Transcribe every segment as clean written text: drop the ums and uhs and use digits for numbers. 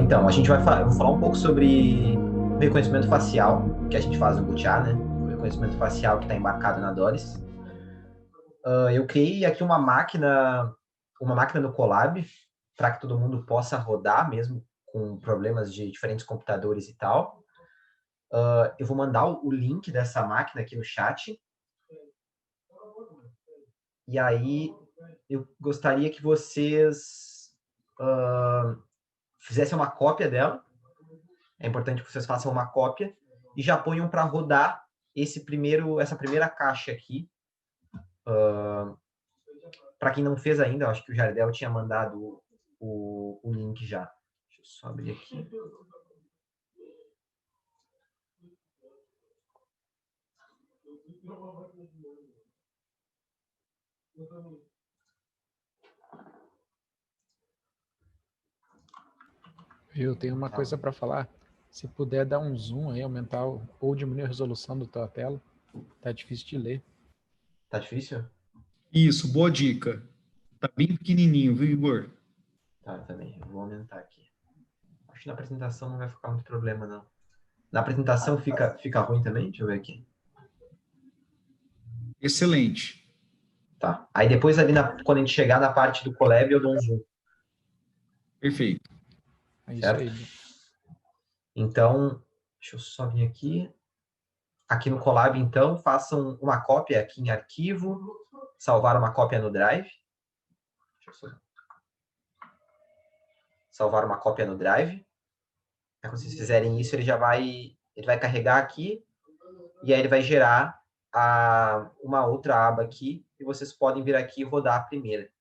Então, eu vou falar um pouco sobre o reconhecimento facial que a gente faz no Butiá, né? O reconhecimento facial que está embarcado na Doris. Eu criei aqui uma máquina no Colab, para que todo mundo possa rodar, mesmo com problemas de diferentes computadores e tal. Eu vou mandar o link dessa máquina aqui no chat. E aí, eu gostaria que vocês fizessem uma cópia dela. É importante que vocês façam uma cópia e já ponham para rodar essa primeira caixa aqui. Para quem não fez ainda, eu acho que o Jardel tinha mandado o link já. Deixa eu só abrir aqui. Eu tenho uma coisa para falar. Se puder dar um zoom aí, aumentar ou diminuir a resolução da tua tela, tá difícil de ler. Tá difícil? Isso, boa dica. Tá bem pequenininho, viu, Igor? Tá, também. Eu vou aumentar aqui. Acho que na apresentação não vai ficar muito problema, não. Na apresentação fica ruim também? Deixa eu ver aqui. Excelente. Tá. Aí depois ali, quando a gente chegar na parte do Colab, eu dou um zoom. Perfeito. É isso Certo? aí. Então, deixa eu só vir aqui. Aqui no Colab, então, façam uma cópia aqui em arquivo, salvar uma cópia no Drive. Deixa eu só... Salvar uma cópia no Drive. Quando vocês fizerem isso, ele vai carregar aqui e aí ele vai gerar uma outra aba aqui e vocês podem vir aqui e rodar a primeira.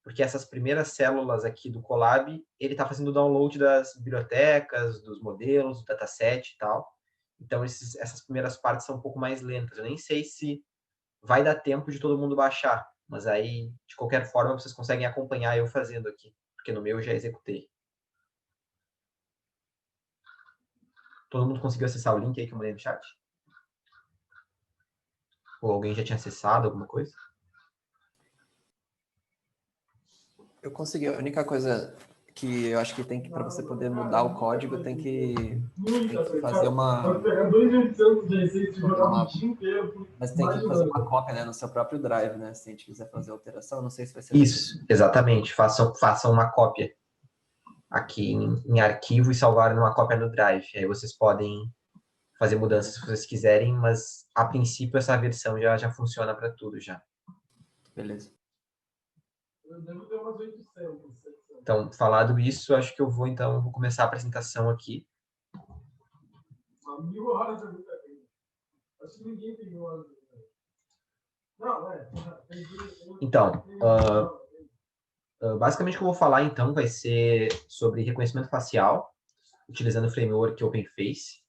Porque essas primeiras células aqui do Colab, ele está fazendo o download das bibliotecas, dos modelos, do dataset e tal. Então, essas primeiras partes são um pouco mais lentas. Eu nem sei se vai dar tempo de todo mundo baixar, mas aí, de qualquer forma, vocês conseguem acompanhar eu fazendo aqui, porque no meu eu já executei. Todo mundo conseguiu acessar o link aí que eu mandei no chat? Ou alguém já tinha acessado alguma coisa? Eu consegui. A única coisa que eu acho que tem que, para você poder mudar o código, tem que fazer mas tem que fazer uma cópia, né, no seu próprio Drive, né? Se a gente quiser fazer alteração, não sei se vai ser Isso, exatamente. Façam uma cópia aqui em arquivo e salvar numa cópia no Drive. Aí vocês podem fazer mudanças se vocês quiserem, mas a princípio essa versão já funciona para tudo já. Beleza. Então, falado isso, acho que eu vou começar a apresentação aqui. Então, basicamente o que eu vou falar então vai ser sobre reconhecimento facial, utilizando o framework OpenFace.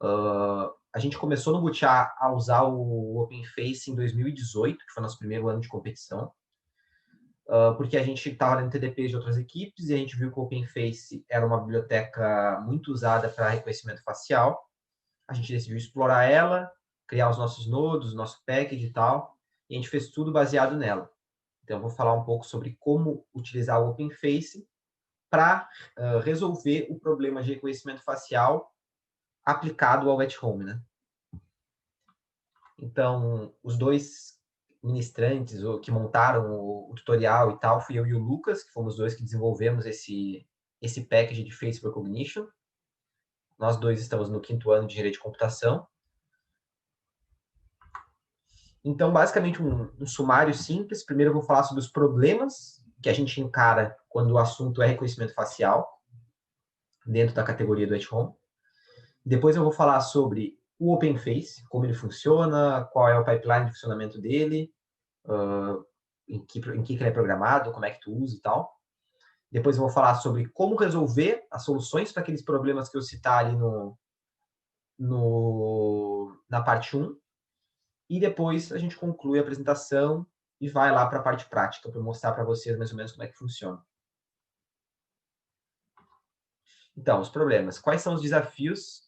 A gente começou no Butiá a usar o OpenFace em 2018, que foi nosso primeiro ano de competição, porque a gente estava lendo TDPs de outras equipes e a gente viu que o OpenFace era uma biblioteca muito usada para reconhecimento facial. A gente decidiu explorar ela, criar os nossos nodos, nosso package e tal, e a gente fez tudo baseado nela. Então, eu vou falar um pouco sobre como utilizar o OpenFace para resolver o problema de reconhecimento facial aplicado ao at-home, né? Então, os dois ministrantes que montaram o tutorial e tal, fui eu e o Lucas, que fomos os dois que desenvolvemos esse package de Face Recognition. Nós dois estamos no 5º ano de engenharia de computação. Então, basicamente, um sumário simples. Primeiro, eu vou falar sobre os problemas que a gente encara quando o assunto é reconhecimento facial, dentro da categoria do at-home. Depois, eu vou falar sobre o OpenFace, como ele funciona, qual é o pipeline de funcionamento dele, em que ele é programado, como é que tu usa e tal. Depois, eu vou falar sobre como resolver as soluções para aqueles problemas que eu citar ali na parte 1. E depois a gente conclui a apresentação e vai lá para a parte prática, para mostrar para vocês mais ou menos como é que funciona. Então, os problemas. Quais são os desafios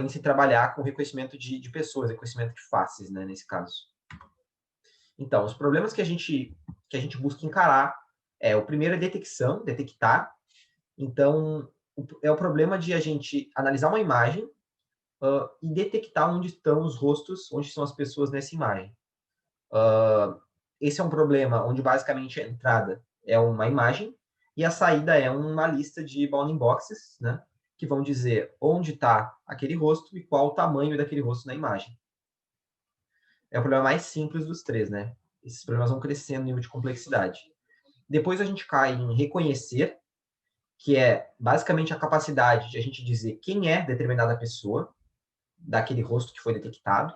em se trabalhar com reconhecimento de pessoas, reconhecimento de faces, né, nesse caso? Então, os problemas que a gente busca encarar o primeiro é detectar. Então, é o problema de a gente analisar uma imagem e detectar onde estão os rostos, onde são as pessoas nessa imagem. Esse é um problema onde, basicamente, a entrada é uma imagem e a saída é uma lista de bounding boxes, né, que vão dizer onde está aquele rosto e qual o tamanho daquele rosto na imagem. É o problema mais simples dos três, né? Esses problemas vão crescendo no nível de complexidade. Depois a gente cai em reconhecer, que é basicamente a capacidade de a gente dizer quem é determinada pessoa, daquele rosto que foi detectado.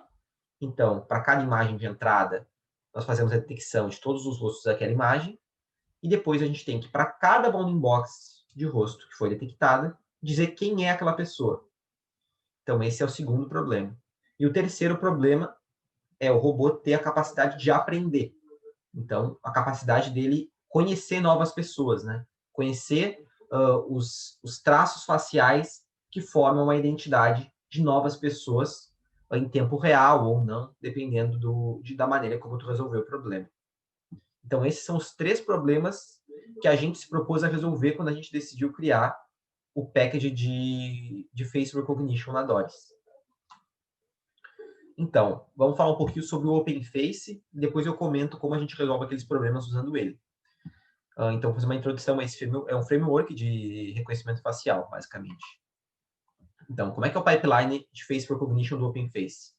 Então, para cada imagem de entrada, nós fazemos a detecção de todos os rostos daquela imagem, e depois a gente tem que, para cada bounding box de rosto que foi detectada, dizer quem é aquela pessoa. Então, esse é o segundo problema. E o terceiro problema é o robô ter a capacidade de aprender. Então, a capacidade dele conhecer novas pessoas, né? Conhecer os traços faciais que formam a identidade de novas pessoas em tempo real ou não, dependendo da maneira como tu resolveu o problema. Então, esses são os três problemas que a gente se propôs a resolver quando a gente decidiu criar o package de Face Recognition na Doris. Então, vamos falar um pouquinho sobre o OpenFace, e depois eu comento como a gente resolve aqueles problemas usando ele. Então, vou fazer uma introdução a esse framework. É um framework de reconhecimento facial, basicamente. Então, como é que é o pipeline de Face Recognition do OpenFace?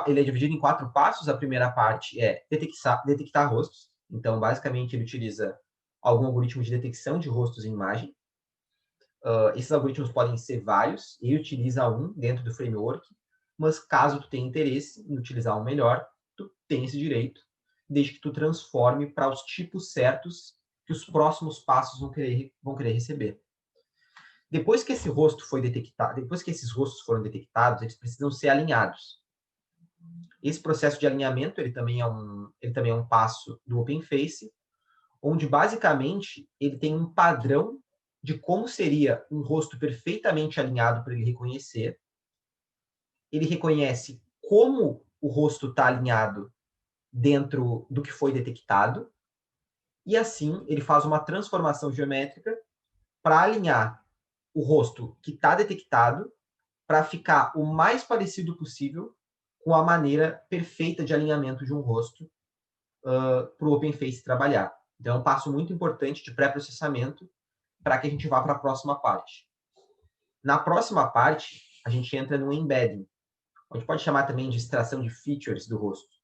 Ele é dividido em 4 passos. A primeira parte é detectar rostos. Então, basicamente, ele utiliza algum algoritmo de detecção de rostos em imagem. Esses algoritmos podem ser vários. Ele utiliza um dentro do framework, mas caso tu tenha interesse em utilizar um melhor, tu tem esse direito, desde que tu transforme para os tipos certos que os próximos passos vão querer receber. Depois que esse rosto foi detectado, depois que esses rostos foram detectados, eles precisam ser alinhados. Esse processo de alinhamento, ele também é um passo do OpenFace, onde basicamente ele tem um padrão de como seria um rosto perfeitamente alinhado para ele reconhecer. Ele reconhece como o rosto está alinhado dentro do que foi detectado, e assim ele faz uma transformação geométrica para alinhar o rosto que está detectado para ficar o mais parecido possível com a maneira perfeita de alinhamento de um rosto para o OpenFace trabalhar. Então, é um passo muito importante de pré-processamento para que a gente vá para a próxima parte. Na próxima parte, a gente entra no embedding, onde pode chamar também de extração de features do rosto.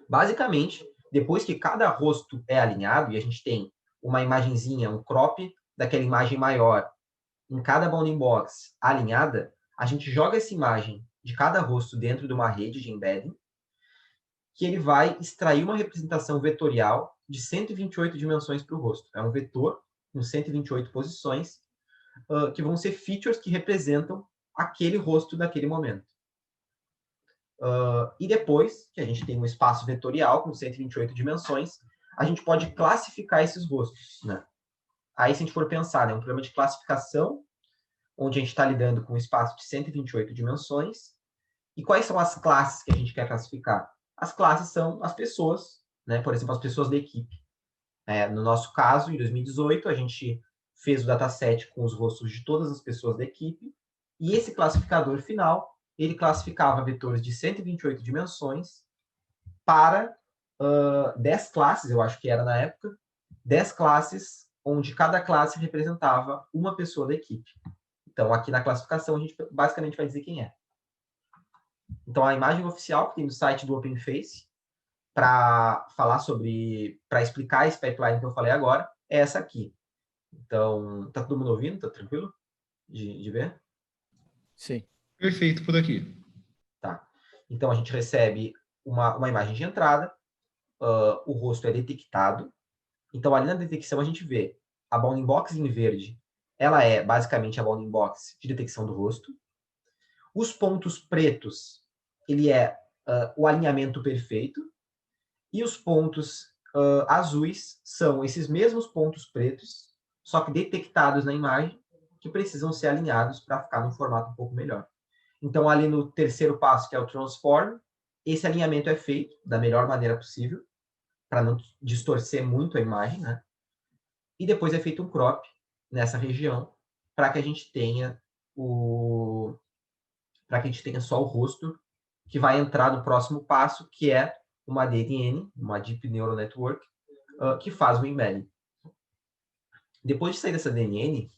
Basicamente, depois que cada rosto é alinhado, e a gente tem uma imagenzinha, um crop daquela imagem maior, em cada bounding box alinhada, a gente joga essa imagem de cada rosto dentro de uma rede de embedding, que ele vai extrair uma representação vetorial de 128 dimensões para o rosto. É um vetor com 128 posições, que vão ser features que representam aquele rosto daquele momento. E depois que a gente tem um espaço vetorial com 128 dimensões, a gente pode classificar esses rostos, né? Aí, se a gente for pensar, é um problema de classificação, onde a gente está lidando com um espaço de 128 dimensões. E quais são as classes que a gente quer classificar? As classes são as pessoas, né? Por exemplo, as pessoas da equipe. No nosso caso, em 2018, a gente fez o dataset com os rostos de todas as pessoas da equipe, e esse classificador final, ele classificava vetores de 128 dimensões para 10 classes, eu acho que era na época, 10 classes, onde cada classe representava uma pessoa da equipe. Então, aqui na classificação, a gente basicamente vai dizer quem é. Então, a imagem oficial que tem no site do OpenFace, para explicar esse pipeline que eu falei agora, é essa aqui. Então, tá todo mundo ouvindo? Tá tranquilo de ver? Sim. Perfeito por aqui. Tá. Então, a gente recebe uma imagem de entrada, o rosto é detectado. Então, ali na detecção, a gente vê a bounding box em verde, ela é basicamente a bounding box de detecção do rosto. Os pontos pretos, ele é o alinhamento perfeito. E os pontos azuis são esses mesmos pontos pretos, só que detectados na imagem, que precisam ser alinhados para ficar num formato um pouco melhor. Então, ali no terceiro passo, que é o transform, esse alinhamento é feito da melhor maneira possível, para não distorcer muito a imagem, né? E depois é feito um crop, nessa região para que a gente tenha só o rosto que vai entrar no próximo passo, que é uma DNN, uma Deep Neural Network, que faz o embedding. Depois de sair dessa DNN,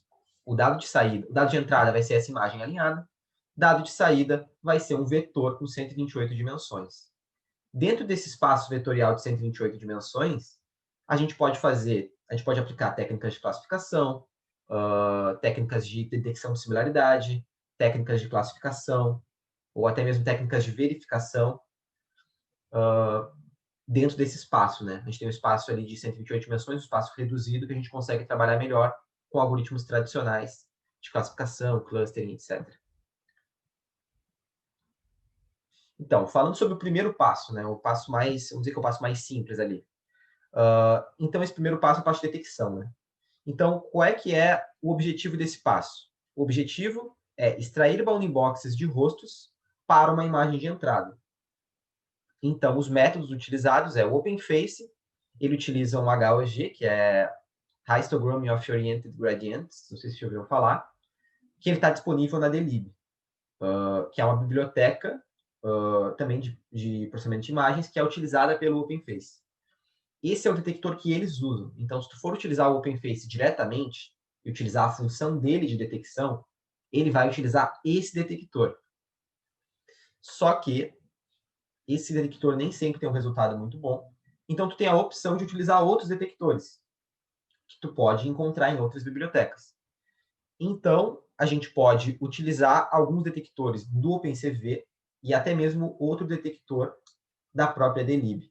o dado de entrada vai ser essa imagem alinhada, dado de saída vai ser um vetor com 128 dimensões. Dentro desse espaço vetorial de 128 dimensões, a gente pode aplicar técnicas de classificação, técnicas de detecção de similaridade, técnicas de classificação, ou até mesmo técnicas de verificação dentro desse espaço, né? A gente tem um espaço ali de 128 dimensões, um espaço reduzido, que a gente consegue trabalhar melhor com algoritmos tradicionais de classificação, clustering, etc. Então, falando sobre o primeiro passo, né? O passo mais, vamos dizer que é o passo mais simples ali. Então, esse primeiro passo é a parte de detecção, né? Então, qual é que é o objetivo desse passo? O objetivo é extrair bounding boxes de rostos para uma imagem de entrada. Então, os métodos utilizados é o OpenFace, ele utiliza um HOG, que é Histogram of Oriented Gradients, não sei se já ouviram falar, que ele está disponível na DLib, que é uma biblioteca também de processamento de imagens, que é utilizada pelo OpenFace. Esse é o detector que eles usam. Então, se tu for utilizar o OpenFace diretamente e utilizar a função dele de detecção, ele vai utilizar esse detector. Só que esse detector nem sempre tem um resultado muito bom. Então, tu tem a opção de utilizar outros detectores que tu pode encontrar em outras bibliotecas. Então, a gente pode utilizar alguns detectores do OpenCV e até mesmo outro detector da própria DLib.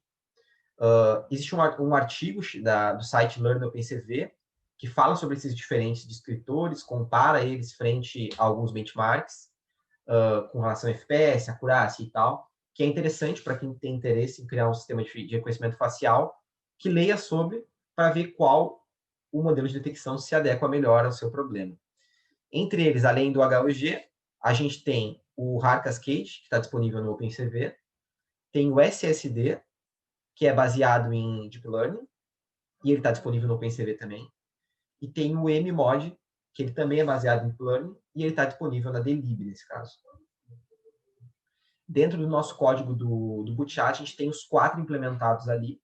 Existe um artigo do site Learn OpenCV que fala sobre esses diferentes descritores, compara eles frente a alguns benchmarks com relação a FPS, acurácia e tal, que é interessante para quem tem interesse em criar um sistema de reconhecimento facial, que leia sobre para ver qual o modelo de detecção se adequa melhor ao seu problema. Entre eles, além do HOG, a gente tem o RAR Cascade, que está disponível no OpenCV, tem o SSD, que é baseado em Deep Learning, e ele está disponível no OpenCV também, e tem o MMod, que ele também é baseado em Deep Learning, e ele está disponível na DLib, nesse caso. Dentro do nosso código do Bootchat, a gente tem os 4 implementados ali,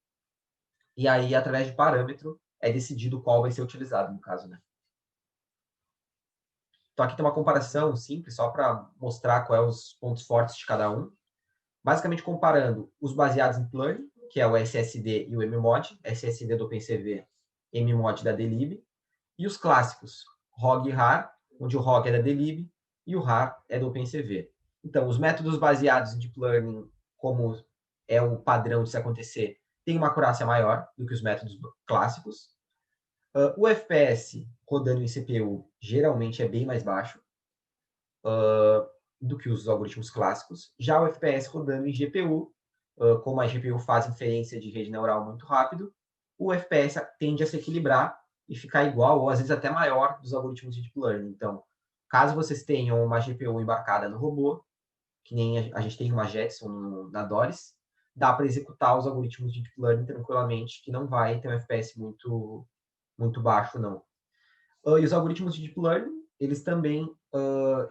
e aí, através de parâmetro, é decidido qual vai ser utilizado, no caso, né? Então, aqui tem uma comparação simples, só para mostrar quais são os pontos fortes de cada um. Basicamente, comparando os baseados em Plurry, que é o SSD e o MMod, SSD do OpenCV, MMod da DLib, e os clássicos, ROG e RAR, onde o ROG é da DLib e o RAR é do OpenCV. Então, os métodos baseados em Deep Learning, como é o padrão de se acontecer, tem uma acurácia maior do que os métodos clássicos. O FPS rodando em CPU geralmente é bem mais baixo do que os algoritmos clássicos. Já o FPS rodando em GPU, como a GPU faz inferência de rede neural muito rápido, o FPS tende a se equilibrar e ficar igual, ou às vezes até maior, dos algoritmos de Deep Learning. Então, caso vocês tenham uma GPU embarcada no robô, que nem a gente tem uma Jetson na Doris, dá para executar os algoritmos de Deep Learning tranquilamente, que não vai ter um FPS muito, muito baixo, não. E os algoritmos de Deep Learning, eles também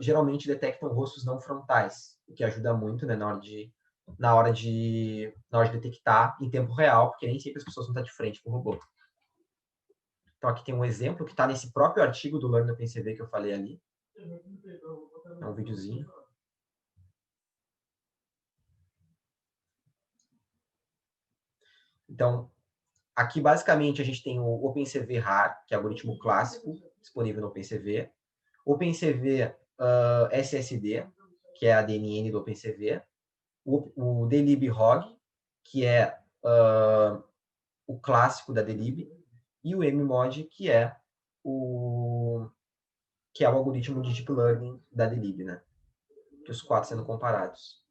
geralmente detectam rostos não frontais, o que ajuda muito, né, na hora de detectar em tempo real, porque nem sempre as pessoas vão estar de frente com o robô. Então, aqui tem um exemplo que está nesse próprio artigo do Learn OpenCV que eu falei ali. É um videozinho. Então, aqui, basicamente, a gente tem o OpenCV RAR, que é o algoritmo clássico, disponível no OpenCV. OpenCV SSD, que é a DNN do OpenCV. O DLib ROG, que é o clássico da DLib. E o MMod, que é o algoritmo de Deep Learning da DLib, né? Que os 4 sendo comparados.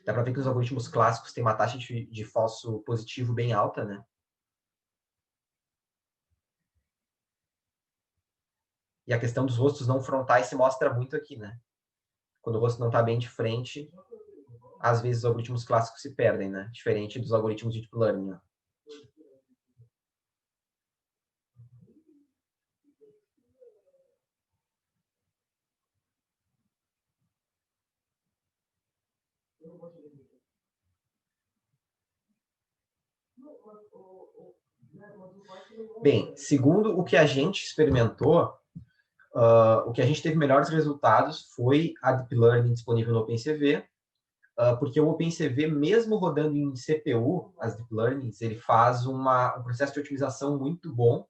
Dá para ver que os algoritmos clássicos têm uma taxa de falso positivo bem alta, né? E a questão dos rostos não frontais se mostra muito aqui, né? Quando o rosto não está bem de frente, às vezes os algoritmos clássicos se perdem, né? Diferente dos algoritmos de Deep Learning. Né? Bem, segundo o que a gente experimentou, o que a gente teve melhores resultados foi a Deep Learning disponível no OpenCV, porque o OpenCV, mesmo rodando em CPU, as Deep Learnings, ele faz um processo de otimização muito bom,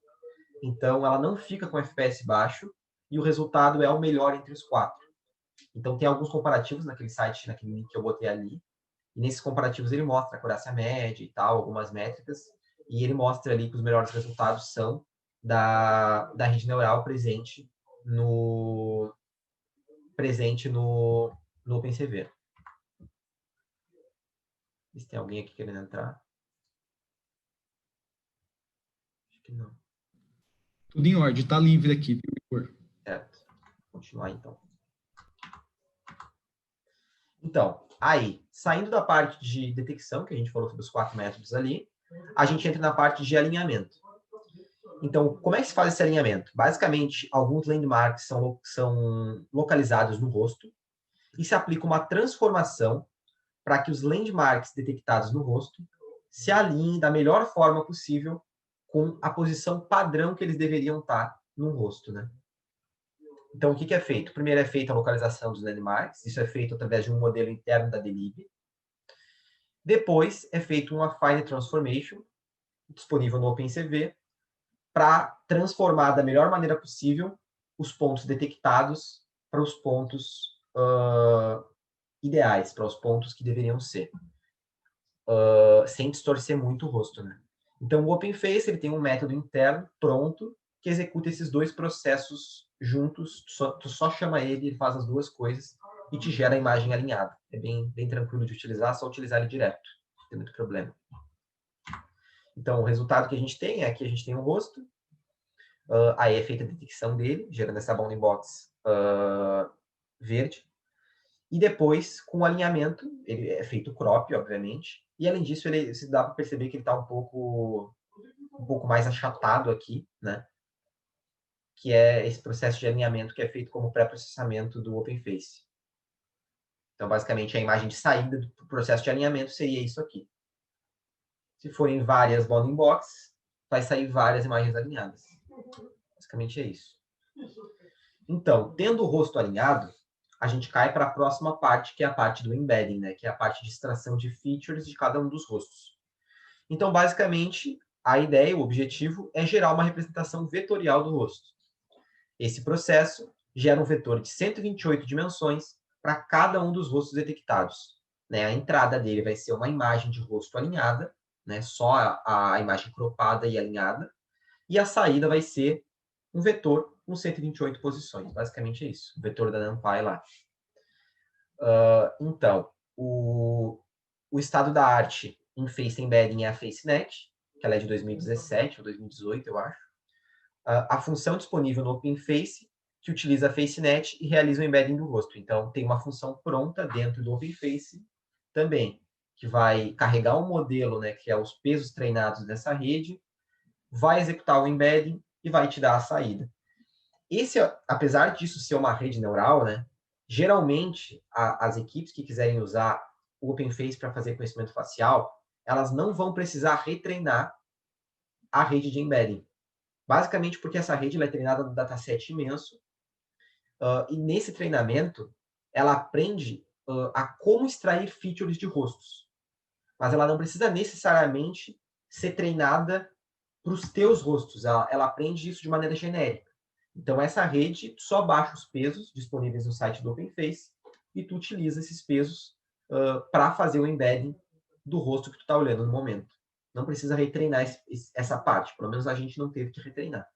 então ela não fica com FPS baixo, e o resultado é o melhor entre os 4. Então tem alguns comparativos naquele site, naquele link que eu botei ali, e nesses comparativos ele mostra a acurácia média e tal, algumas métricas, e ele mostra ali que os melhores resultados são da rede neural presente no OpenCV. Se tem alguém aqui querendo entrar. Acho que não. Tudo em ordem, tá livre aqui, viu, Igor? Certo. Vou continuar então. Então, aí, saindo da parte de detecção, que a gente falou sobre os 4 métodos ali, a gente entra na parte de alinhamento. Então, como é que se faz esse alinhamento? Basicamente, alguns landmarks são localizados no rosto e se aplica uma transformação para que os landmarks detectados no rosto se alinhem da melhor forma possível com a posição padrão que eles deveriam estar no rosto, né? Então, o que é feito? Primeiro é feita a localização dos landmarks, isso é feito através de um modelo interno da DLib. Depois é feito uma Fine Transformation, disponível no OpenCV, para transformar da melhor maneira possível os pontos detectados para os pontos ideais, para os pontos que deveriam ser, sem distorcer muito o rosto, né? Então, o OpenFace ele tem um método interno pronto que executa esses 2 processos juntos. Tu só chama ele faz as 2 coisas e te gera a imagem alinhada. É bem tranquilo de utilizar, só utilizar ele direto. Não tem muito problema. Então, o resultado que a gente tem é que a gente tem um rosto, aí é feita a detecção dele, gerando essa bounding box verde. E depois, com o alinhamento, ele é feito crop, obviamente. E, além disso, se dá para perceber que ele está um pouco mais achatado aqui, né? Que é esse processo de alinhamento que é feito como pré-processamento do OpenFace. Então, basicamente, a imagem de saída do processo de alinhamento seria isso aqui. Se forem várias bounding boxes, vai sair várias imagens alinhadas. Basicamente é isso. Então, tendo o rosto alinhado, a gente cai para a próxima parte, que é a parte do embedding, né? Que é a parte de extração de features de cada um dos rostos. Então, basicamente, a ideia, o objetivo, é gerar uma representação vetorial do rosto. Esse processo gera um vetor de 128 dimensões para cada um dos rostos detectados. Né? A entrada dele vai ser uma imagem de rosto alinhada, né? Só a imagem cropada e alinhada, e a saída vai ser um vetor com 128 posições. Basicamente é isso, o vetor da NumPy lá. Então, o estado da arte em Face Embedding é a FaceNet, que ela é de 2017 ou 2018, eu acho. A função disponível no OpenFace, que utiliza a FaceNet e realiza o embedding do rosto. Então, tem uma função pronta dentro do OpenFace também, que vai carregar um modelo, né, que é os pesos treinados dessa rede, vai executar o embedding e vai te dar a saída. Apesar disso ser uma rede neural, né, geralmente as equipes que quiserem usar o OpenFace para fazer conhecimento facial, elas não vão precisar retreinar a rede de embedding. Basicamente porque essa rede ela é treinada no dataset imenso, e nesse treinamento ela aprende a como extrair features de rostos. Mas ela não precisa necessariamente ser treinada para os teus rostos. Ela aprende isso de maneira genérica. Então, essa rede só baixa os pesos disponíveis no site do OpenFace e tu utiliza esses pesos para fazer o embedding do rosto que tu está olhando no momento. Não precisa retreinar essa parte. Pelo menos a gente não teve que retreinar.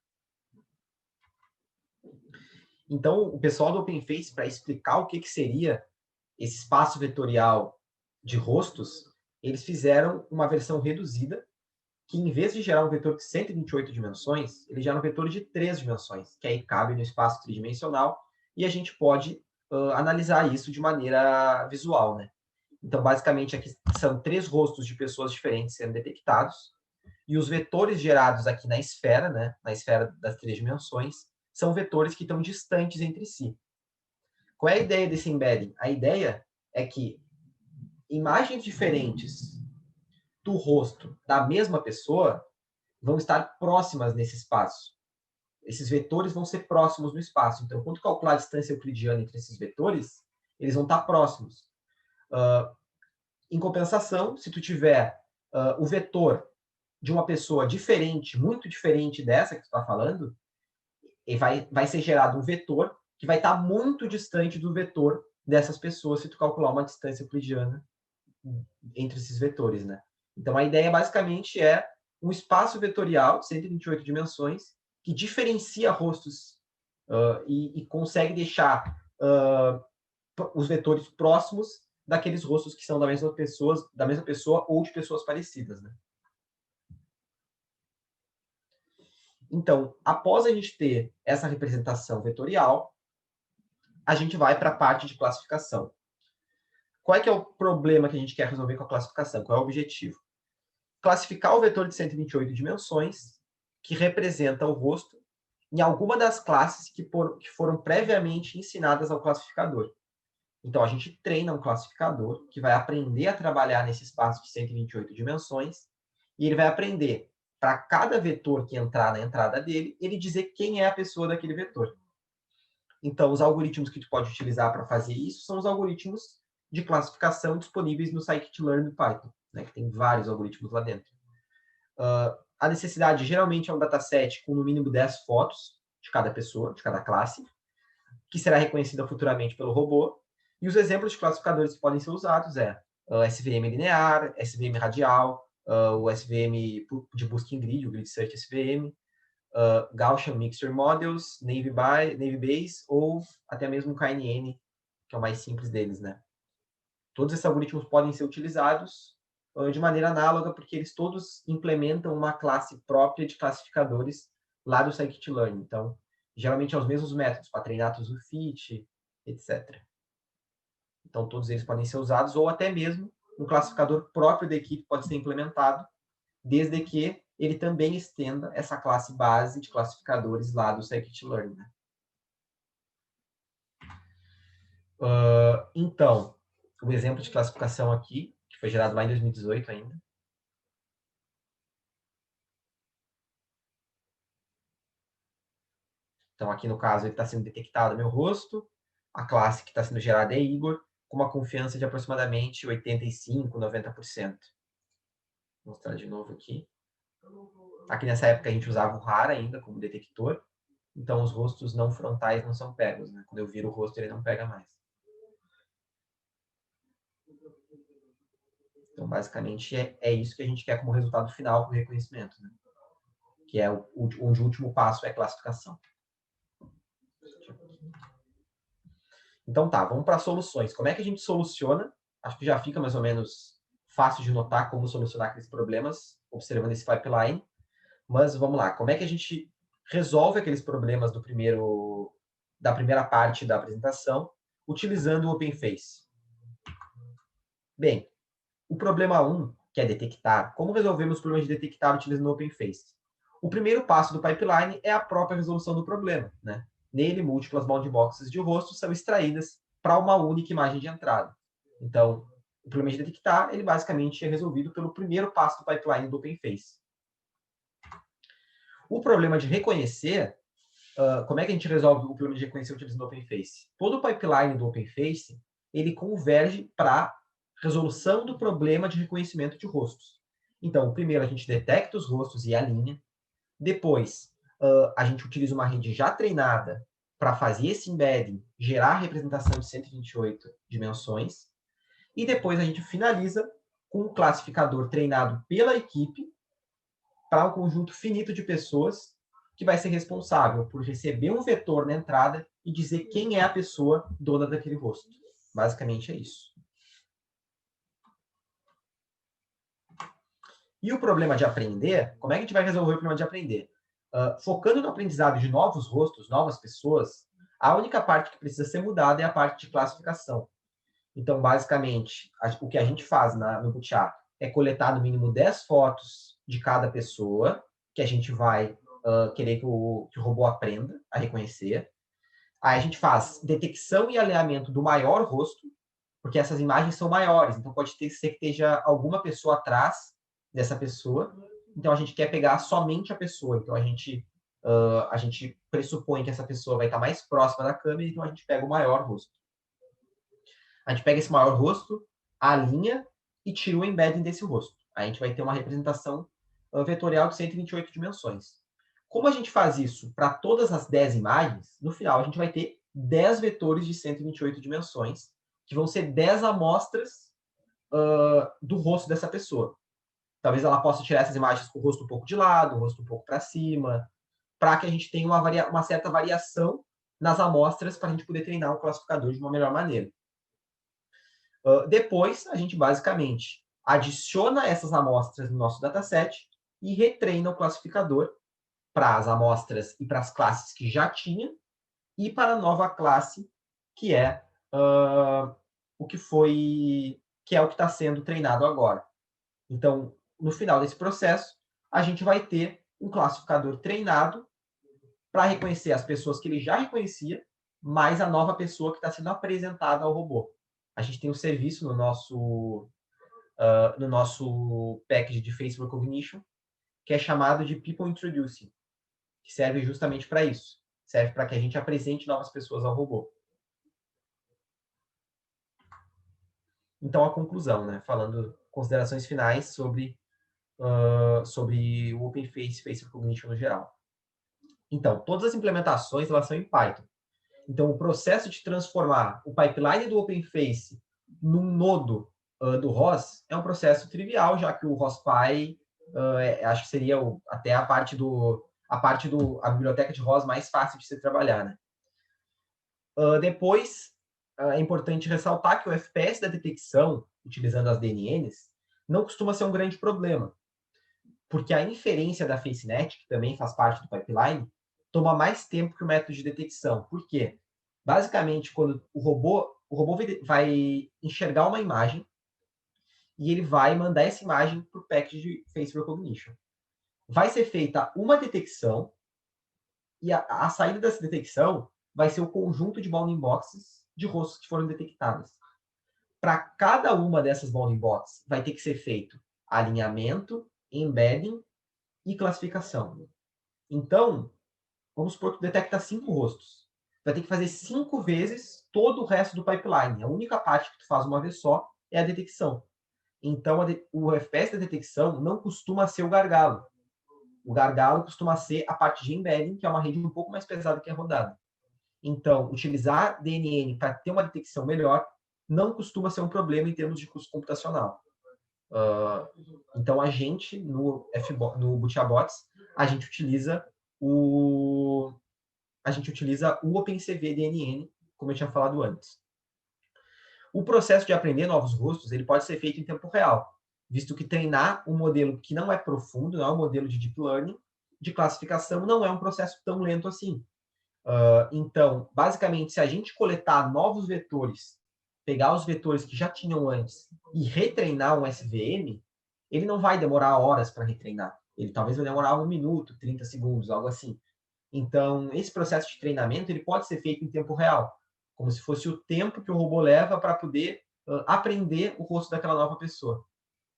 Então, o pessoal do OpenFace, para explicar o que seria esse espaço vetorial de rostos, eles fizeram uma versão reduzida, que em vez de gerar um vetor de 128 dimensões, ele gera um vetor de 3 dimensões, que aí cabe no espaço tridimensional, e a gente pode analisar isso de maneira visual, né? Então, basicamente, aqui são 3 rostos de pessoas diferentes sendo detectados, e os vetores gerados aqui na esfera, né, na esfera das 3 dimensões, são vetores que estão distantes entre si. Qual é a ideia desse embedding? A ideia é que imagens diferentes do rosto da mesma pessoa vão estar próximas nesse espaço. Esses vetores vão ser próximos no espaço. Então, quando calcular a distância euclidiana entre esses vetores, eles vão estar próximos. Em compensação, se tu tiver o vetor de uma pessoa diferente, muito diferente dessa que tu está falando, vai ser gerado um vetor que vai estar muito distante do vetor dessas pessoas se tu calcular uma distância euclidiana entre esses vetores, né? Então, a ideia basicamente é um espaço vetorial de 128 dimensões que diferencia rostos e consegue deixar os vetores próximos daqueles rostos que são da mesma pessoa ou de pessoas parecidas, né? Então, após a gente ter essa representação vetorial, a gente vai para a parte de classificação. Qual é que é o problema que a gente quer resolver com a classificação? Qual é o objetivo? Classificar o vetor de 128 dimensões, que representa o rosto, em alguma das classes que foram previamente ensinadas ao classificador. Então, a gente treina um classificador que vai aprender a trabalhar nesse espaço de 128 dimensões, e ele vai aprender, para cada vetor que entrar na entrada dele, ele dizer quem é a pessoa daquele vetor. Então, os algoritmos que tu pode utilizar para fazer isso são os algoritmos de classificação disponíveis no scikit-learn do Python, né, que tem vários algoritmos lá dentro. A necessidade geralmente é um dataset com no mínimo 10 fotos de cada pessoa, de cada classe, que será reconhecida futuramente pelo robô. E os exemplos de classificadores que podem ser usados SVM linear, SVM radial, o SVM de busca em grid, o Grid Search SVM, Gaussian Mixture Models, Naive Bayes ou até mesmo o KNN, que é o mais simples deles, né? Todos esses algoritmos podem ser utilizados de maneira análoga, porque eles todos implementam uma classe própria de classificadores lá do scikit-learn. Então, geralmente é os mesmos métodos para treinar TOZUFIT, etc. Então, todos eles podem ser usados, ou até mesmo um classificador próprio da equipe pode ser implementado, desde que ele também estenda essa classe base de classificadores lá do scikit-learn, né? Então, o exemplo de classificação aqui, que foi gerado lá em 2018 ainda. Então, aqui no caso, ele está sendo detectado meu rosto, a classe que está sendo gerada é Igor, com uma confiança de aproximadamente 85%, 90%. Vou mostrar de novo aqui. Aqui nessa época a gente usava o RAR ainda como detector, então os rostos não frontais não são pegos, né? Quando eu viro o rosto, ele não pega mais. Então, basicamente, é isso que a gente quer como resultado final para o reconhecimento, né? Que é onde o último passo é a classificação. Então tá, vamos para soluções. Como é que a gente soluciona? Acho que já fica mais ou menos fácil de notar como solucionar aqueles problemas, observando esse pipeline. Mas vamos lá, como é que a gente resolve aqueles problemas da primeira parte da apresentação, utilizando o OpenFace? Bem, o problema 1, que é detectar. Como resolvemos os problemas de detectar utilizando o OpenFace? O primeiro passo do pipeline é a própria resolução do problema, né? Nele, múltiplas boundboxes de rosto são extraídas para uma única imagem de entrada. Então, o problema de detectar, ele basicamente é resolvido pelo primeiro passo do pipeline do OpenFace. O problema de reconhecer, como é que a gente resolve o problema de reconhecer utilizando o OpenFace? Todo o pipeline do OpenFace, ele converge para resolução do problema de reconhecimento de rostos. Então, primeiro a gente detecta os rostos e alinha. Depois, a gente utiliza uma rede já treinada para fazer esse embedding, gerar a representação de 128 dimensões. E depois a gente finaliza com um classificador treinado pela equipe para um conjunto finito de pessoas que vai ser responsável por receber um vetor na entrada e dizer quem é a pessoa dona daquele rosto. Basicamente é isso. E o problema de aprender, como é que a gente vai resolver o problema de aprender? Focando no aprendizado de novos rostos, novas pessoas, a única parte que precisa ser mudada é a parte de classificação. Então, basicamente, o que a gente faz no Butiá é coletar no mínimo 10 fotos de cada pessoa, que a gente vai querer que o robô aprenda a reconhecer. Aí a gente faz detecção e alinhamento do maior rosto, porque essas imagens são maiores, então pode ser que esteja alguma pessoa atrás dessa pessoa, então a gente quer pegar somente a pessoa, então a gente pressupõe que essa pessoa vai estar mais próxima da câmera, então a gente pega o maior rosto. A gente pega esse maior rosto, alinha e tira o embedding desse rosto. Aí a gente vai ter uma representação vetorial de 128 dimensões. Como a gente faz isso para todas as 10 imagens, no final a gente vai ter 10 vetores de 128 dimensões, que vão ser 10 amostras do rosto dessa pessoa. Talvez ela possa tirar essas imagens com o rosto um pouco de lado, o rosto um pouco para cima, para que a gente tenha uma certa variação nas amostras para a gente poder treinar um classificador de uma melhor maneira. Depois, a gente basicamente adiciona essas amostras no nosso dataset e retreina o classificador para as amostras e para as classes que já tinha e para a nova classe, que é o que está sendo treinado agora. Então, no final desse processo, a gente vai ter um classificador treinado para reconhecer as pessoas que ele já reconhecia, mais a nova pessoa que está sendo apresentada ao robô. A gente tem um serviço no nosso package de Face Recognition, que é chamado de People Introducing, que serve justamente para isso. Serve para que a gente apresente novas pessoas ao robô. Então, a conclusão, né? Falando considerações finais sobre o OpenFace Face Recognition no geral. Então, todas as implementações elas são em Python. Então, o processo de transformar o pipeline do OpenFace num nodo do ROS é um processo trivial, já que o ROS.py acho que seria até a biblioteca de ROS mais fácil de se trabalhar, né? Depois, é importante ressaltar que o FPS da detecção, utilizando as DNNs, não costuma ser um grande problema, porque a inferência da FaceNet, que também faz parte do pipeline, toma mais tempo que o método de detecção. Por quê? Basicamente, quando o robô vai enxergar uma imagem e ele vai mandar essa imagem para o package de Face Recognition. Vai ser feita uma detecção e a saída dessa detecção vai ser o conjunto de bounding boxes de rostos que foram detectadas. Para cada uma dessas bounding boxes, vai ter que ser feito alinhamento, embedding e classificação. Então, vamos supor que detecta 5 rostos. Vai ter que fazer 5 vezes todo o resto do pipeline. A única parte que tu faz uma vez só é a detecção. Então, o FPS da detecção não costuma ser o gargalo. O gargalo costuma ser a parte de embedding, que é uma rede um pouco mais pesada que a rodada. Então, utilizar DNN para ter uma detecção melhor não costuma ser um problema em termos de custo computacional. Então, a gente, no ButiaBots, a gente utiliza o OpenCV DNN, como eu tinha falado antes. O processo de aprender novos rostos ele pode ser feito em tempo real, visto que treinar um modelo que não é profundo, não é um modelo de deep learning, de classificação, não é um processo tão lento assim. Então, basicamente, se a gente coletar novos vetores, pegar os vetores que já tinham antes e retreinar um SVM, ele não vai demorar horas para retreinar. Ele talvez vai demorar 1 minuto, 30 segundos, algo assim. Então, esse processo de treinamento ele pode ser feito em tempo real, como se fosse o tempo que o robô leva para poder aprender o rosto daquela nova pessoa.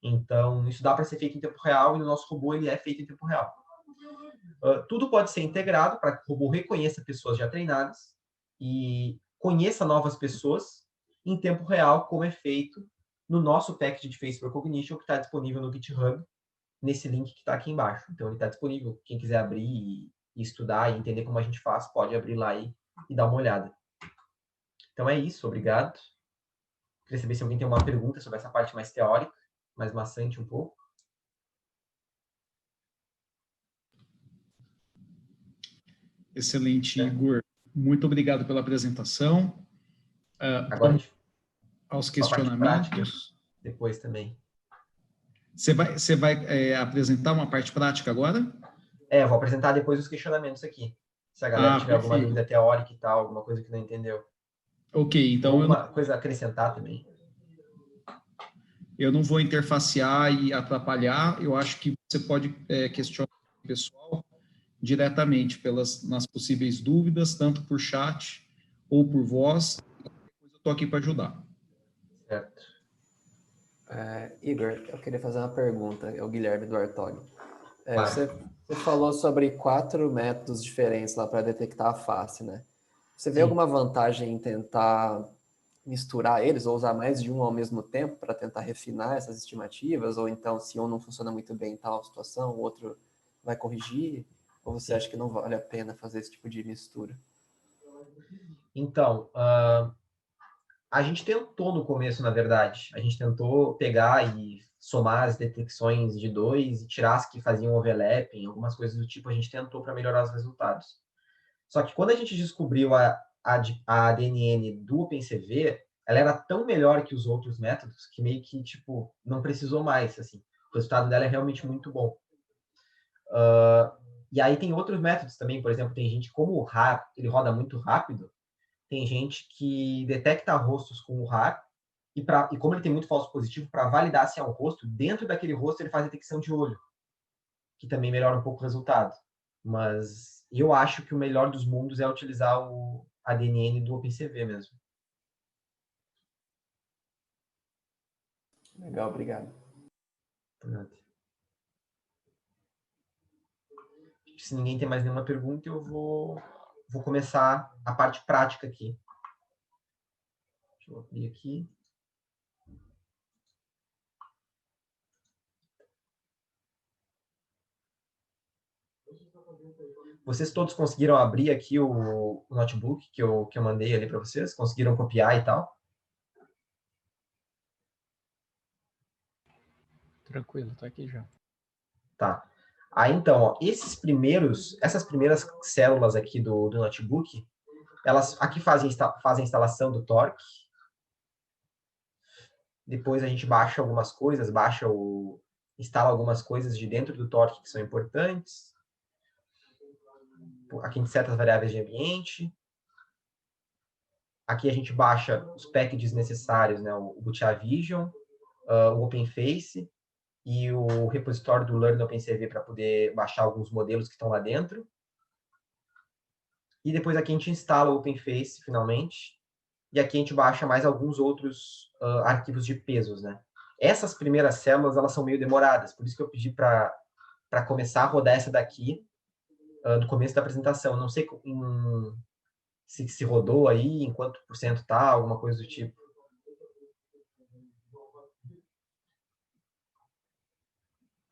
Então, isso dá para ser feito em tempo real e o nosso robô ele é feito em tempo real. Tudo pode ser integrado para que o robô reconheça pessoas já treinadas e conheça novas pessoas em tempo real, como é feito no nosso package de Face Recognition, que está disponível no GitHub, nesse link que está aqui embaixo. Então, ele está disponível. Quem quiser abrir e estudar e entender como a gente faz, pode abrir lá e dar uma olhada. Então, é isso. Obrigado. Queria saber se alguém tem uma pergunta sobre essa parte mais teórica, mais maçante um pouco. Excelente, Igor. Muito obrigado pela apresentação. Agora, aos questionamentos. Depois também. Você vai apresentar uma parte prática agora? Eu vou apresentar depois os questionamentos aqui. Se a galera tiver alguma dúvida teórica e tal, alguma coisa que não entendeu. Ok, então Alguma coisa a acrescentar também? eu não vou interfacear e atrapalhar. Eu acho que você pode questionar o pessoal diretamente nas possíveis dúvidas, tanto por chat ou por voz. Eu estou aqui para ajudar. Certo. Igor, eu queria fazer uma pergunta. É o Guilherme do Artog. Claro. Você falou sobre 4 métodos diferentes lá para detectar a face, né? Você vê Sim. alguma vantagem em tentar misturar eles ou usar mais de um ao mesmo tempo para tentar refinar essas estimativas? Ou então, se um não funciona muito bem em tal situação, o outro vai corrigir? Ou você acha que não vale a pena fazer esse tipo de mistura? Então, a gente tentou no começo, na verdade. A gente tentou pegar e somar as detecções de dois e tirar as que faziam overlapping, algumas coisas do tipo, a gente tentou para melhorar os resultados. Só que quando a gente descobriu a ADNN do OpenCV, ela era tão melhor que os outros métodos que meio que, tipo, não precisou mais, assim. O resultado dela é realmente muito bom. E aí tem outros métodos também, por exemplo, tem gente, como o RAR, ele roda muito rápido, tem gente que detecta rostos com o RAR e como ele tem muito falso positivo, para validar se é um rosto, dentro daquele rosto ele faz detecção de olho, que também melhora um pouco o resultado. Mas eu acho que o melhor dos mundos é utilizar o ADNN do OpenCV mesmo. Legal, obrigado. Se ninguém tem mais nenhuma pergunta, eu vou começar a parte prática aqui. Deixa eu abrir aqui. Vocês todos conseguiram abrir aqui o notebook que eu mandei ali para vocês? Conseguiram copiar e tal? Tranquilo, tá aqui já. Tá. Aí, então, ó, essas primeiras células aqui do notebook, elas aqui fazem a instalação do Torque. Depois a gente baixa algumas coisas, instala algumas coisas de dentro do Torque que são importantes. Aqui a gente seta as variáveis de ambiente. Aqui a gente baixa os packages necessários, né? O Bootea Vision, o OpenFace e o repositório do Learn OpenCV para poder baixar alguns modelos que estão lá dentro. E depois aqui a gente instala o OpenFace, finalmente. E aqui a gente baixa mais alguns outros arquivos de pesos, né? Essas primeiras células, elas são meio demoradas, por isso que eu pedi para começar a rodar essa daqui no começo da apresentação. Eu não sei se rodou aí, em quanto por cento tá, alguma coisa do tipo.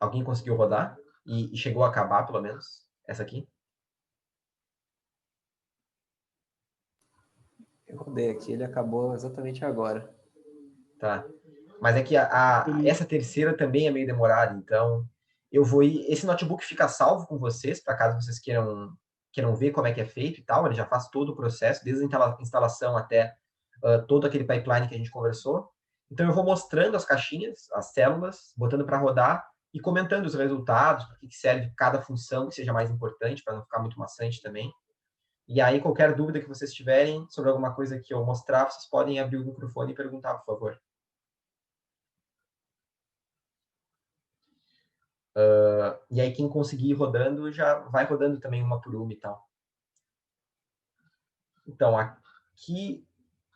Alguém conseguiu rodar? E chegou a acabar, pelo menos, essa aqui? Eu rodei aqui, ele acabou exatamente agora. Tá. Mas é que essa terceira também é meio demorada, então eu vou ir. Esse notebook fica salvo com vocês, para caso vocês queiram ver como é que é feito e tal. Ele já faz todo o processo, desde a instalação até todo aquele pipeline que a gente conversou. Então eu vou mostrando as caixinhas, as células, botando para rodar e comentando os resultados, para que serve cada função que seja mais importante, para não ficar muito maçante também. E aí, qualquer dúvida que vocês tiverem sobre alguma coisa que eu mostrar, vocês podem abrir o microfone e perguntar, por favor. E aí, quem conseguir ir rodando, já vai rodando também uma por uma e tal. Então, aqui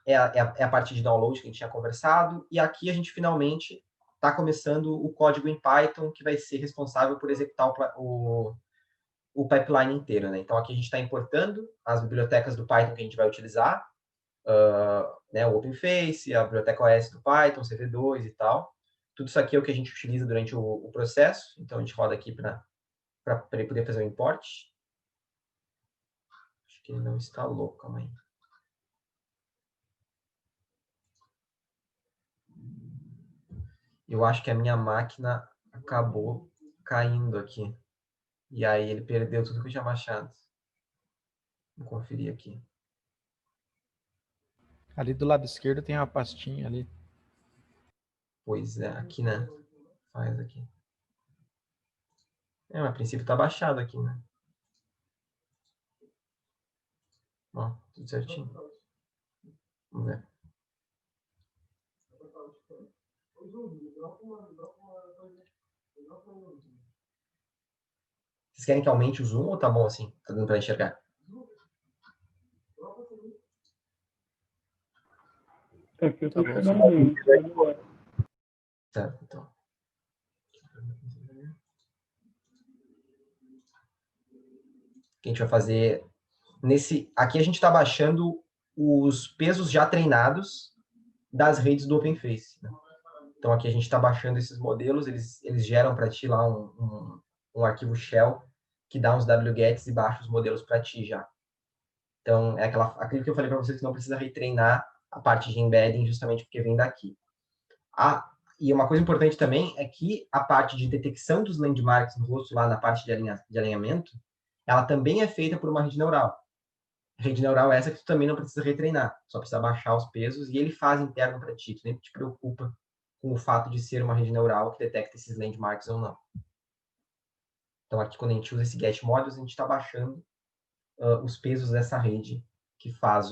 é a parte de download que a gente tinha conversado, e aqui a gente finalmente está começando o código em Python, que vai ser responsável por executar o pipeline inteiro, né? Então, aqui a gente está importando as bibliotecas do Python que a gente vai utilizar, né, o OpenFace, a biblioteca OS do Python, CV2 e tal. Tudo isso aqui é o que a gente utiliza durante o processo, então a gente roda aqui para ele poder fazer o import. Acho que ele não instalou, calma aí. Eu acho que a minha máquina acabou caindo aqui. E aí ele perdeu tudo que eu tinha baixado. Vou conferir aqui. Ali do lado esquerdo tem uma pastinha ali. Pois é, aqui, né? Faz aqui. Mas a princípio tá baixado aqui, né? Ó, tudo certinho. Vocês querem que aumente o zoom ou tá bom assim? Tá dando para enxergar? Aqui eu tô Tá bom, chegando bem. Tá, então. O que a gente vai fazer aqui a gente está baixando os pesos já treinados das redes do OpenFace, né? Então aqui a gente está baixando esses modelos, eles geram para ti lá um arquivo shell que dá uns wgets e baixa os modelos para ti já. Então é aquilo que eu falei para vocês que não precisa retreinar a parte de embedding justamente porque vem daqui. E uma coisa importante também é que a parte de detecção dos landmarks no rosto lá na parte de alinhamento, ela também é feita por uma rede neural. Rede neural essa que tu também não precisa retreinar, só precisa baixar os pesos e ele faz interno para ti, tu nem te preocupa com o fato de ser uma rede neural que detecta esses landmarks ou não. Então aqui quando a gente usa esse get modules, a gente está baixando os pesos dessa rede que faz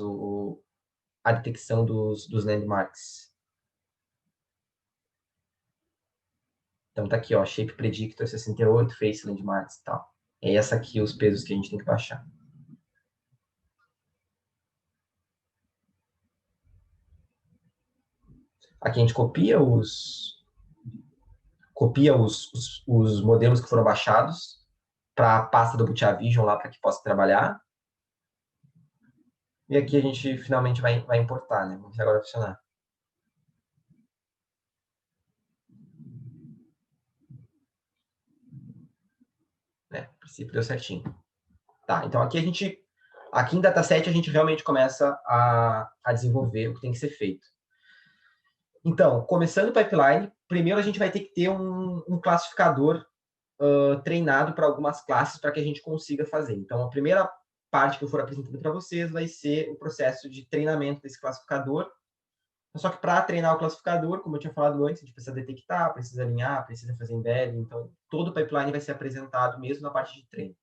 a detecção dos landmarks. Então tá aqui, ó, Shape Predictor 68, Face Landmarks e tal. É essa aqui os pesos que a gente tem que baixar. Aqui a gente copia os modelos que foram baixados para a pasta do Butya Vision lá para que possa trabalhar. E aqui a gente finalmente vai importar, né? Vamos ver agora funcionar. Né? A princípio deu certinho. Tá, então aqui em dataset a gente realmente começa a desenvolver o que tem que ser feito. Então, começando o pipeline, primeiro a gente vai ter que ter um classificador treinado para algumas classes para que a gente consiga fazer. Então, a primeira parte que eu for apresentando para vocês vai ser o processo de treinamento desse classificador. Só que para treinar o classificador, como eu tinha falado antes, a gente precisa detectar, precisa alinhar, precisa fazer embedding. Então, todo o pipeline vai ser apresentado mesmo na parte de treino.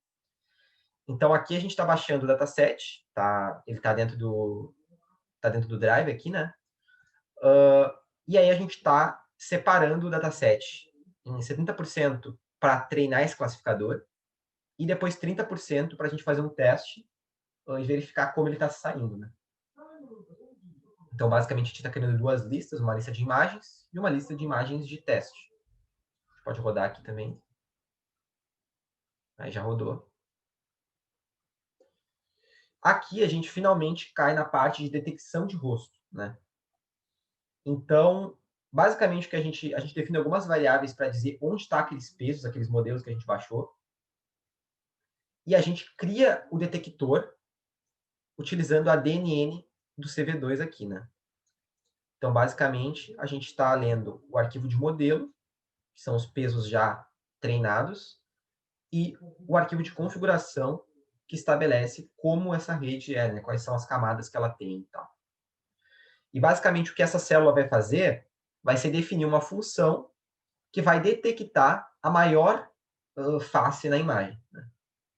Então, aqui a gente está baixando o dataset, tá? Ele está dentro do drive aqui, né? E aí a gente está separando o dataset em 70% para treinar esse classificador e depois 30% para a gente fazer um teste e verificar como ele está saindo, né? Então, basicamente, a gente está criando duas listas, uma lista de imagens e uma lista de imagens de teste. Pode rodar aqui também. Aí já rodou. Aqui a gente finalmente cai na parte de detecção de rosto, né? Então, basicamente, o que a gente define algumas variáveis para dizer onde estão aqueles pesos, aqueles modelos que a gente baixou. E a gente cria o detector utilizando a DNN do CV2 aqui, né? Então, basicamente, a gente está lendo o arquivo de modelo, que são os pesos já treinados, e o arquivo de configuração, que estabelece como essa rede é, né? Quais são as camadas que ela tem e tal. E, basicamente, o que essa célula vai fazer vai ser definir uma função que vai detectar a maior face na imagem, né?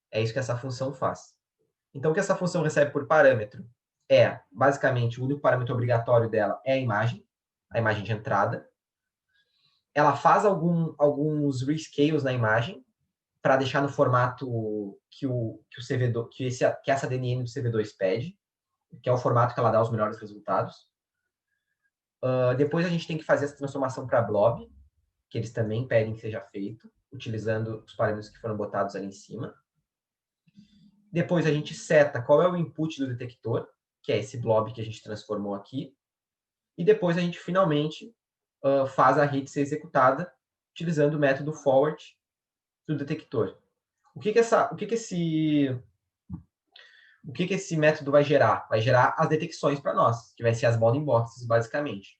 É isso que essa função faz. Então, o que essa função recebe por parâmetro basicamente, o único parâmetro obrigatório dela é a imagem de entrada. Ela faz alguns rescales na imagem para deixar no formato que essa DNN do CV2 pede, que é o formato que ela dá os melhores resultados. Depois a gente tem que fazer essa transformação para blob, que eles também pedem que seja feito, utilizando os parâmetros que foram botados ali em cima. Depois a gente seta qual é o input do detector, que é esse blob que a gente transformou aqui. E depois a gente finalmente faz a rede ser executada utilizando o método forward do detector. O que esse método vai gerar? Vai gerar as detecções para nós, que vai ser as bounding boxes, basicamente.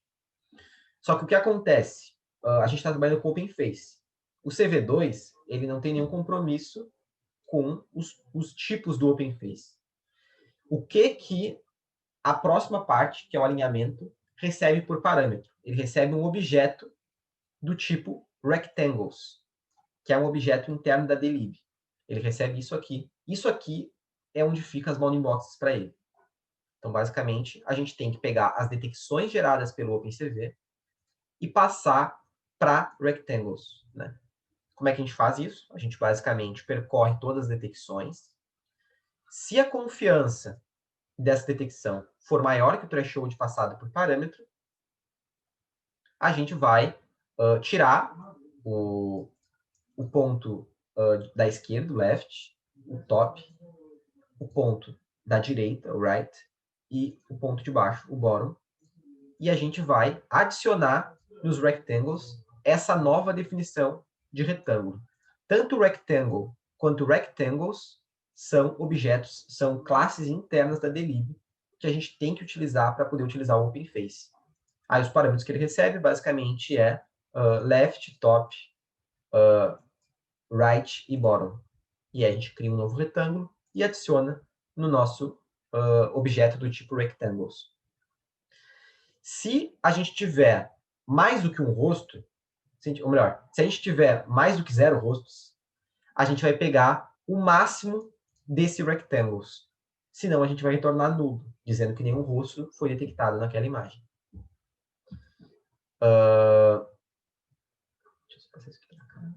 Só que o que acontece? A gente está trabalhando com o OpenFace. O CV2, ele não tem nenhum compromisso com os tipos do OpenFace. O que a próxima parte, que é o alinhamento, recebe por parâmetro? Ele recebe um objeto do tipo rectangles, que é um objeto interno da dlib. Ele recebe isso aqui. Isso aqui é onde ficam as bounding boxes para ele. Então, basicamente, a gente tem que pegar as detecções geradas pelo OpenCV e passar para rectangles, né? Como é que a gente faz isso? A gente basicamente percorre todas as detecções. Se a confiança dessa detecção for maior que o threshold passado por parâmetro, a gente vai tirar o ponto da esquerda, o left, o top, o ponto da direita, o right, e o ponto de baixo, o bottom, e a gente vai adicionar nos rectangles essa nova definição de retângulo. Tanto rectangle quanto rectangles são objetos, são classes internas da dlib que a gente tem que utilizar para poder utilizar o OpenFace. Aí os parâmetros que ele recebe, basicamente, é left, top, right e bottom. E aí a gente cria um novo retângulo e adiciona no nosso objeto do tipo rectangles. Se a gente tiver mais do que um rosto, ou melhor, se a gente tiver mais do que 0 rostos, a gente vai pegar o máximo desse rectangles. Senão a gente vai retornar nulo, dizendo que nenhum rosto foi detectado naquela imagem. Deixa eu passar isso aqui na cara.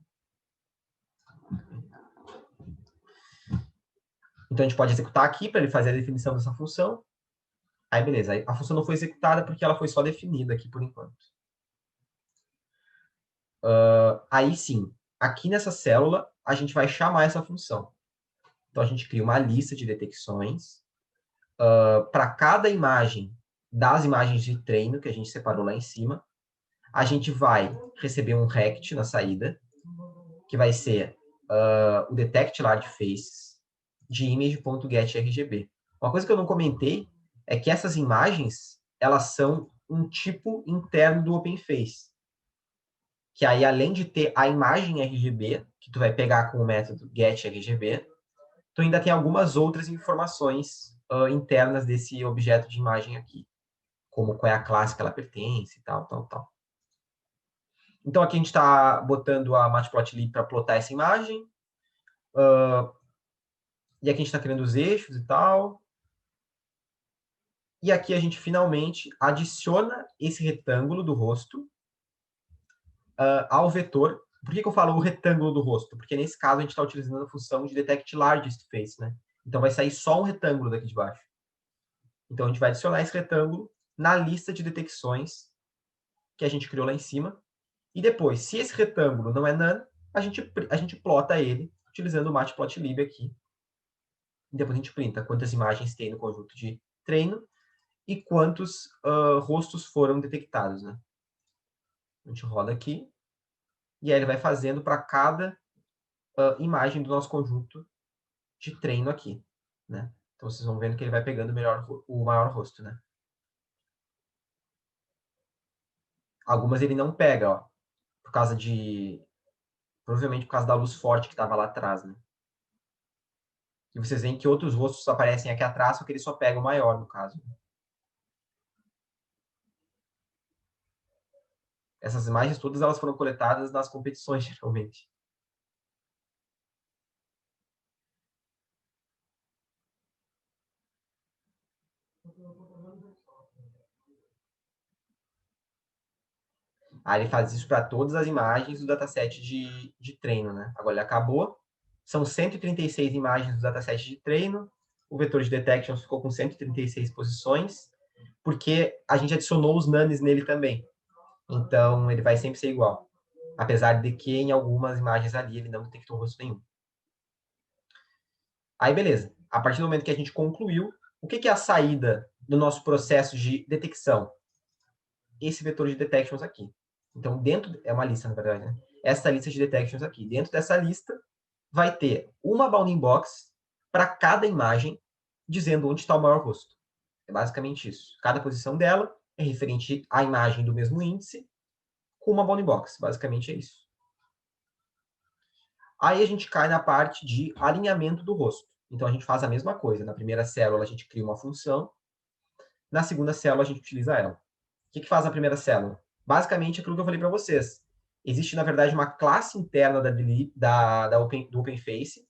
Então a gente pode executar aqui para ele fazer a definição dessa função. Aí beleza, aí a função não foi executada porque ela foi só definida aqui por enquanto. Aí sim, aqui nessa célula, a gente vai chamar essa função. Então, a gente cria uma lista de detecções para cada imagem das imagens de treino que a gente separou lá em cima. A gente vai receber um rect na saída, que vai ser o detect large faces de image.getRGB. Uma coisa que eu não comentei é que essas imagens, elas são um tipo interno do OpenFace. Que aí, além de ter a imagem RGB, que tu vai pegar com o método getRGB, tu ainda tem algumas outras informações internas desse objeto de imagem aqui. Como qual é a classe que ela pertence, tal, tal, tal. Então, aqui a gente está botando a Matplotlib para plotar essa imagem. E aqui a gente está criando os eixos e tal. E aqui a gente finalmente adiciona esse retângulo do rosto ao vetor. Por que eu falo o retângulo do rosto? Porque nesse caso a gente está utilizando a função de detect largest face, né? Então vai sair só um retângulo daqui de baixo. Então a gente vai adicionar esse retângulo na lista de detecções que a gente criou lá em cima. E depois, se esse retângulo não é none, a gente plota ele utilizando o matplotlib aqui. E depois a gente printa quantas imagens tem no conjunto de treino e quantos rostos foram detectados, né? A gente roda aqui. E aí ele vai fazendo para cada imagem do nosso conjunto de treino aqui, né? Então vocês vão vendo que ele vai pegando o maior rosto, né? Algumas ele não pega, ó, por causa de... Provavelmente por causa da luz forte que estava lá atrás, né? E vocês veem que outros rostos aparecem aqui atrás, só que ele só pega o maior, no caso. Essas imagens todas elas foram coletadas nas competições, geralmente. Aí ele faz isso para todas as imagens do dataset de treino, né? Agora ele acabou. São 136 imagens do dataset de treino. O vetor de detections ficou com 136 posições, porque a gente adicionou os nones nele também. Então, ele vai sempre ser igual. Apesar de que em algumas imagens ali ele não detectou rosto nenhum. Aí, beleza. A partir do momento que a gente concluiu, o que é a saída do nosso processo de detecção? Esse vetor de detections aqui. Então, dentro... É uma lista, na verdade, né? Essa lista de detections aqui. Dentro dessa lista, vai ter uma bounding box para cada imagem, dizendo onde está o maior rosto. É basicamente isso. Cada posição dela é referente à imagem do mesmo índice, com uma bounding box. Basicamente é isso. Aí a gente cai na parte de alinhamento do rosto. Então, a gente faz a mesma coisa. Na primeira célula, a gente cria uma função. Na segunda célula, a gente utiliza ela. O que faz na primeira célula? Basicamente, aquilo que eu falei para vocês. Existe, na verdade, uma classe interna do OpenFace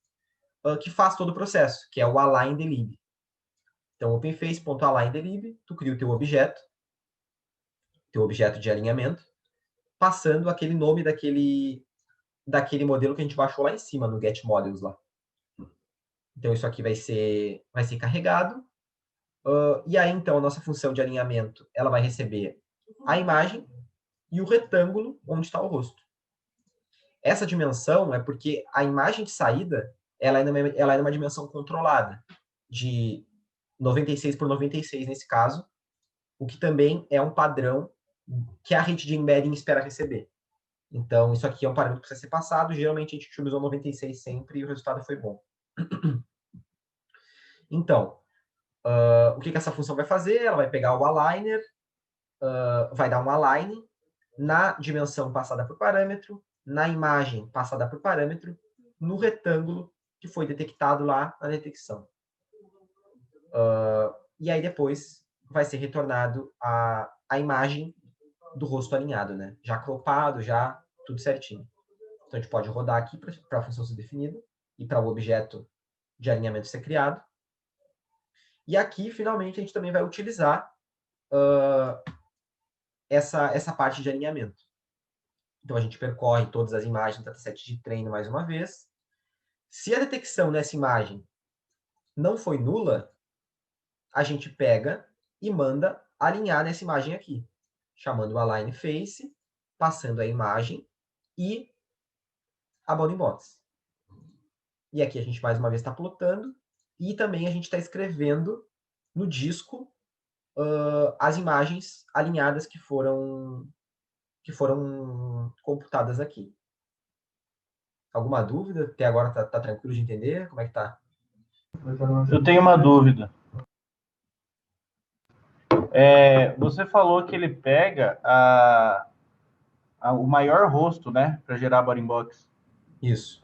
que faz todo o processo, que é o align dlib. Então, openface.align dlib, tu cria o teu objeto de alinhamento, passando aquele nome daquele modelo que a gente baixou lá em cima, no Get Models lá. Então, isso aqui vai ser carregado. E aí, então, a nossa função de alinhamento, ela vai receber a imagem e o retângulo onde está o rosto. Essa dimensão é porque a imagem de saída, ela é numa dimensão controlada, de 96 por 96 nesse caso, o que também é um padrão que a rede de embedding espera receber. Então, isso aqui é um parâmetro que precisa ser passado. Geralmente, a gente utilizou 96 sempre e o resultado foi bom. Então, o que essa função vai fazer? Ela vai pegar o aligner, vai dar um align na dimensão passada por parâmetro, na imagem passada por parâmetro, no retângulo que foi detectado lá na detecção. E aí, depois, vai ser retornado a imagem do rosto alinhado, né? Já cropado, já tudo certinho. Então, a gente pode rodar aqui para a função ser definida e para o objeto de alinhamento ser criado. E aqui, finalmente, a gente também vai utilizar essa parte de alinhamento. Então, a gente percorre todas as imagens do dataset de treino mais uma vez. Se a detecção nessa imagem não foi nula, a gente pega e manda alinhar nessa imagem aqui, chamando o align face, passando a imagem e a bounding box. E aqui a gente mais uma vez está plotando e também a gente está escrevendo no disco as imagens alinhadas que foram computadas aqui. Alguma dúvida? Até agora tá tranquilo de entender? Como é que tá? Eu tenho uma dúvida. Você falou que ele pega o maior rosto, né, para gerar a bounding box. Isso.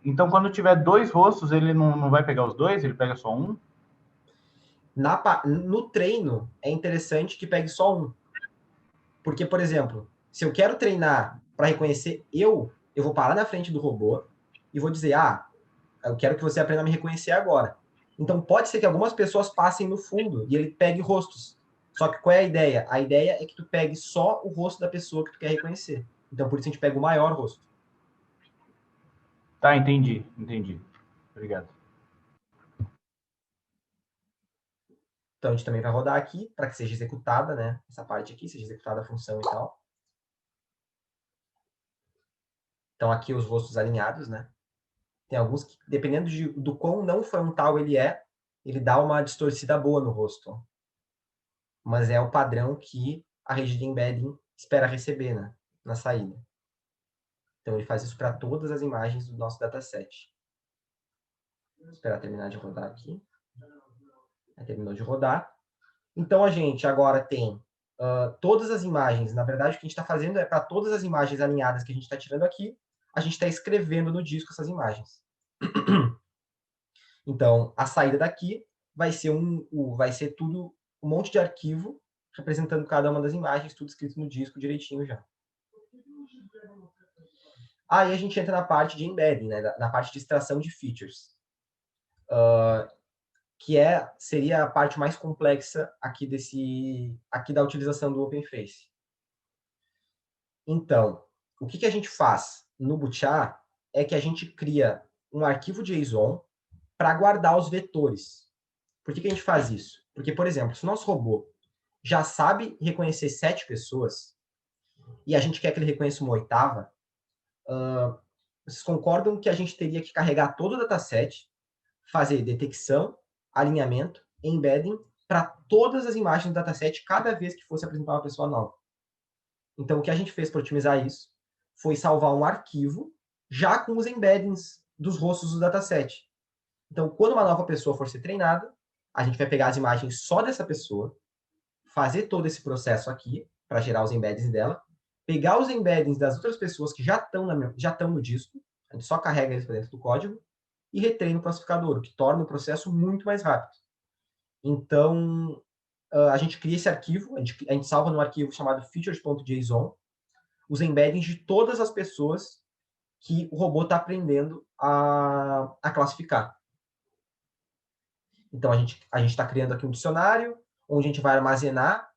Então, quando tiver dois rostos, ele não vai pegar os dois? Ele pega só um? No treino, é interessante que pegue só um. Porque, por exemplo, se eu quero treinar para reconhecer eu vou parar na frente do robô e vou dizer, eu quero que você aprenda a me reconhecer agora. Então, pode ser que algumas pessoas passem no fundo e ele pegue rostos. Só que qual é a ideia? A ideia é que tu pegue só o rosto da pessoa que tu quer reconhecer. Então, por isso a gente pega o maior rosto. Tá, entendi. Obrigado. Então, a gente também vai rodar aqui para que seja executada, né? Essa parte aqui, seja executada a função e tal. Então, aqui os rostos alinhados, né? Tem alguns que, dependendo do quão não frontal ele dá uma distorcida boa no rosto. Mas é o padrão que a rede de embedding espera receber, né? Na saída. Então, ele faz isso para todas as imagens do nosso dataset. Vou esperar terminar de rodar aqui. Terminou de rodar. Então, a gente agora tem todas as imagens. Na verdade, o que a gente está fazendo é para todas as imagens alinhadas que a gente está tirando aqui, a gente está escrevendo no disco essas imagens. Então, a saída daqui vai ser tudo um monte de arquivo representando cada uma das imagens, tudo escrito no disco direitinho já. Aí a gente entra na parte de embedding, né? Na parte de extração de features. Que seria a parte mais complexa aqui da utilização do OpenFace. Então, o que a gente faz no Butchar é que a gente cria um arquivo JSON para guardar os vetores. Por que a gente faz isso? Porque, por exemplo, se o nosso robô já sabe reconhecer 7 pessoas e a gente quer que ele reconheça uma 8ª, vocês concordam que a gente teria que carregar todo o dataset, fazer detecção, alinhamento, embedding para todas as imagens do dataset cada vez que fosse apresentar uma pessoa nova. Então, o que a gente fez para otimizar isso foi salvar um arquivo já com os embeddings dos rostos do dataset. Então, quando uma nova pessoa for ser treinada, a gente vai pegar as imagens só dessa pessoa, fazer todo esse processo aqui para gerar os embeddings dela, pegar os embeddings das outras pessoas que já estão no disco, a gente só carrega eles para dentro do código e retreina o classificador, o que torna o processo muito mais rápido. Então, a gente cria esse arquivo, a gente salva num arquivo chamado features.json, os embeddings de todas as pessoas que o robô está aprendendo a classificar. Então, a gente está criando aqui um dicionário, onde a gente vai armazenar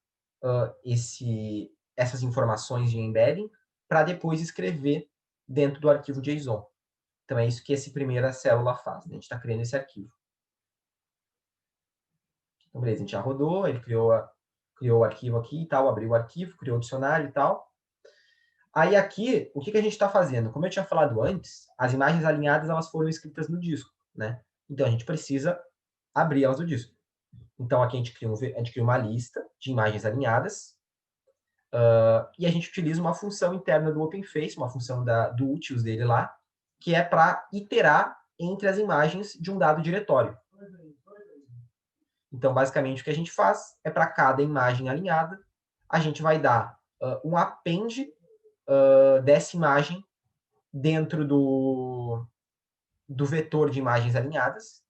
essas informações de embedding, para depois escrever dentro do arquivo JSON. Então, é isso que essa primeira célula faz. Né? A gente está criando esse arquivo. Então, beleza, a gente já rodou, ele criou o arquivo aqui e tal, abriu o arquivo, criou o dicionário e tal. Aí aqui, o que a gente está fazendo? Como eu tinha falado antes, as imagens alinhadas elas foram escritas no disco, né? Então, a gente precisa abrir elas do disco. Então, aqui a gente cria uma lista de imagens alinhadas, e a gente utiliza uma função interna do OpenFace, uma função do utils dele lá, que é para iterar entre as imagens de um dado diretório. Então, basicamente, o que a gente faz é para cada imagem alinhada, a gente vai dar um append dessa imagem dentro do vetor de imagens alinhadas.